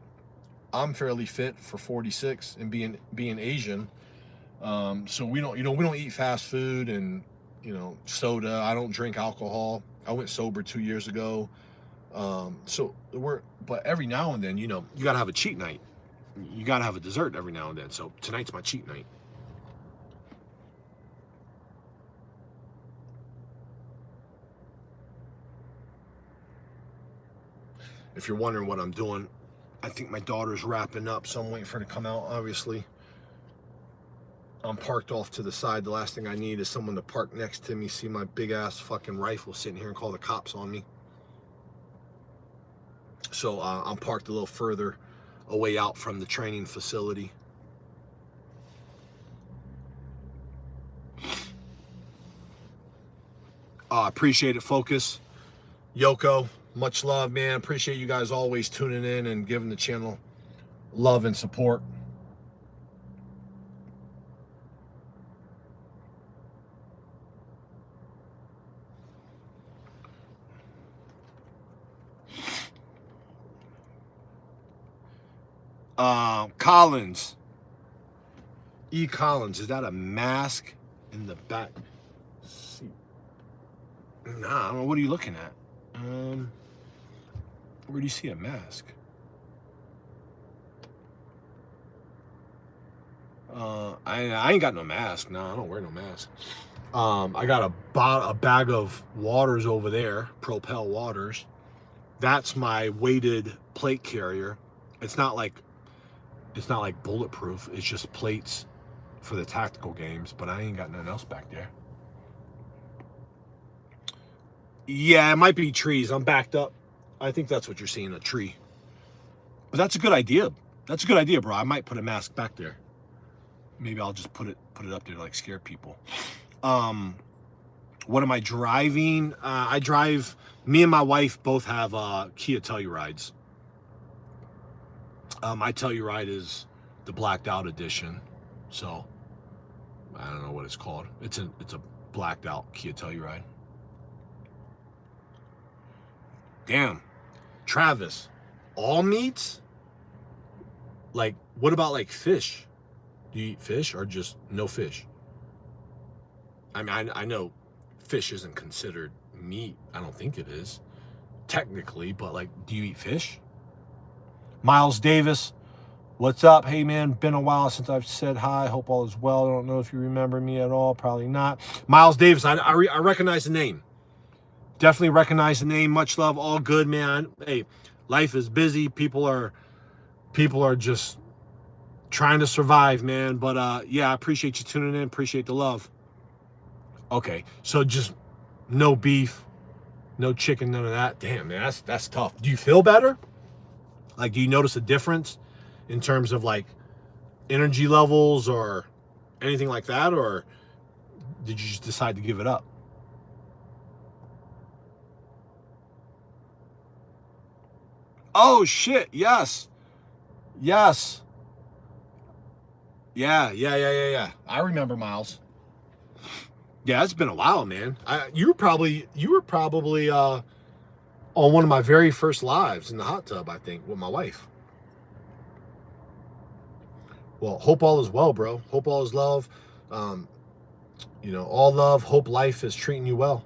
I'm fairly fit for 46 and being Asian. So we don't eat fast food and, you know, soda. I don't drink alcohol. I went sober 2 years ago. But every now and then, you know, you gotta have a cheat night. You gotta have a dessert every now and then. So tonight's my cheat night. If you're wondering what I'm doing, I think my daughter's wrapping up, so I'm waiting for her to come out, obviously. I'm parked off to the side. The last thing I need is someone to park next to me, see my big ass fucking rifle sitting here and call the cops on me. So I'm parked a little further away out from the training facility. Appreciate it, Focus. Yoko, much love, man. Appreciate you guys always tuning in and giving the channel love and support. Collins. E. Collins, is that a mask in the back seat? Nah, I don't know. What are you looking at? Where do you see a mask? I ain't got no mask. No, I don't wear no mask. I got a bag of waters over there, Propel waters. That's my weighted plate carrier. It's not like bulletproof. It's just plates for the tactical games, but I ain't got nothing else back there. Yeah, it might be trees. I'm backed up. I think that's what you're seeing, a tree. But that's a good idea. That's a good idea, bro. I might put a mask back there. Maybe I'll just put it up there to like scare people. What am I driving? I drive, me and my wife both have Kia Tellurides. My Telluride is the blacked out edition. So I don't know what it's called. It's a blacked out Kia Telluride. Damn. Travis, all meats? Like, what about like fish? Do you eat fish or just no fish? I mean, I know fish isn't considered meat. I don't think it is, technically, but like, do you eat fish? Miles Davis, what's up? Hey man, been a while since I've said hi. Hope all is well. I don't know if you remember me at all. Probably not. Miles Davis, I recognize the name. Definitely recognize the name. Much love. All good, man. Hey, life is busy. People are just trying to survive, man. But yeah, I appreciate you tuning in. Appreciate the love. Okay, so just no beef, no chicken, none of that. Damn, man, that's tough. Do you feel better? Like, do you notice a difference in terms of like energy levels or anything like that, or did you just decide to give it up? Oh shit, yes. Yes. Yeah. I remember, Miles. Yeah, it's been a while, man. You were probably on one of my very first lives in the hot tub, I think, with my wife. Well, hope all is well, bro. Hope all is love. You know, all love. Hope life is treating you well.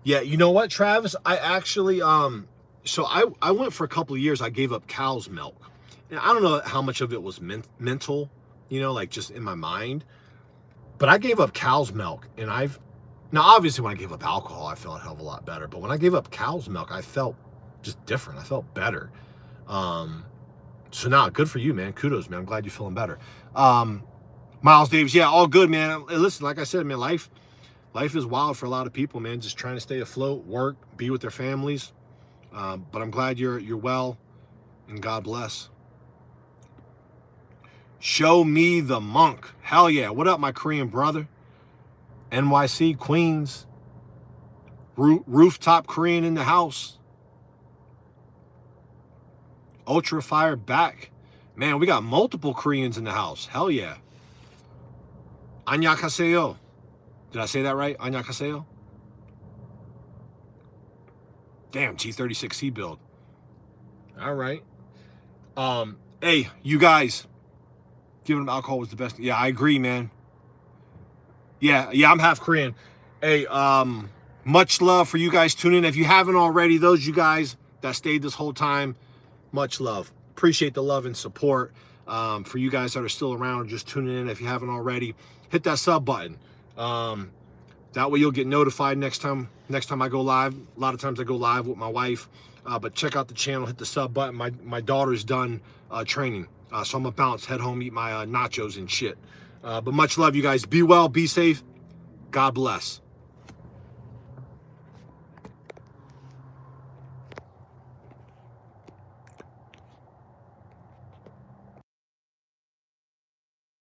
Yeah, you know what, Travis? I actually, so I went for a couple of years. I gave up cow's milk. And I don't know how much of it was mental, like just in my mind. But I gave up cow's milk, and now obviously when I gave up alcohol, I felt a hell of a lot better. But when I gave up cow's milk, I felt just different. I felt better. So now, good for you, man. Kudos, man. I'm glad you're feeling better. Miles Davis, yeah, all good, man. Listen, like I said, man, life is wild for a lot of people, man. Just trying to stay afloat, work, be with their families. But I'm glad you're well, and God bless. Show me the monk. Hell yeah. What up, my Korean brother? NYC, Queens. Rooftop Korean in the house. Ultra Fire back. Man, we got multiple Koreans in the house. Hell yeah. Annyeonghaseyo. Did I say that right? Annyeonghaseyo? Damn, T36C build. All right. Hey, you guys, giving them alcohol was the best. Yeah, I agree, man. Yeah, I'm half Korean. Hey, much love for you guys tuning in. If you haven't already, those you guys that stayed this whole time, much love. Appreciate the love and support. For you guys that are still around, just tuning in. If you haven't already, hit that sub button. That way you'll get notified next time I go live. A lot of times I go live with my wife, but check out the channel, hit the sub button. My daughter's done training, so I'm gonna bounce, head home, eat my nachos and shit. But much love, you guys. Be well, be safe. God bless.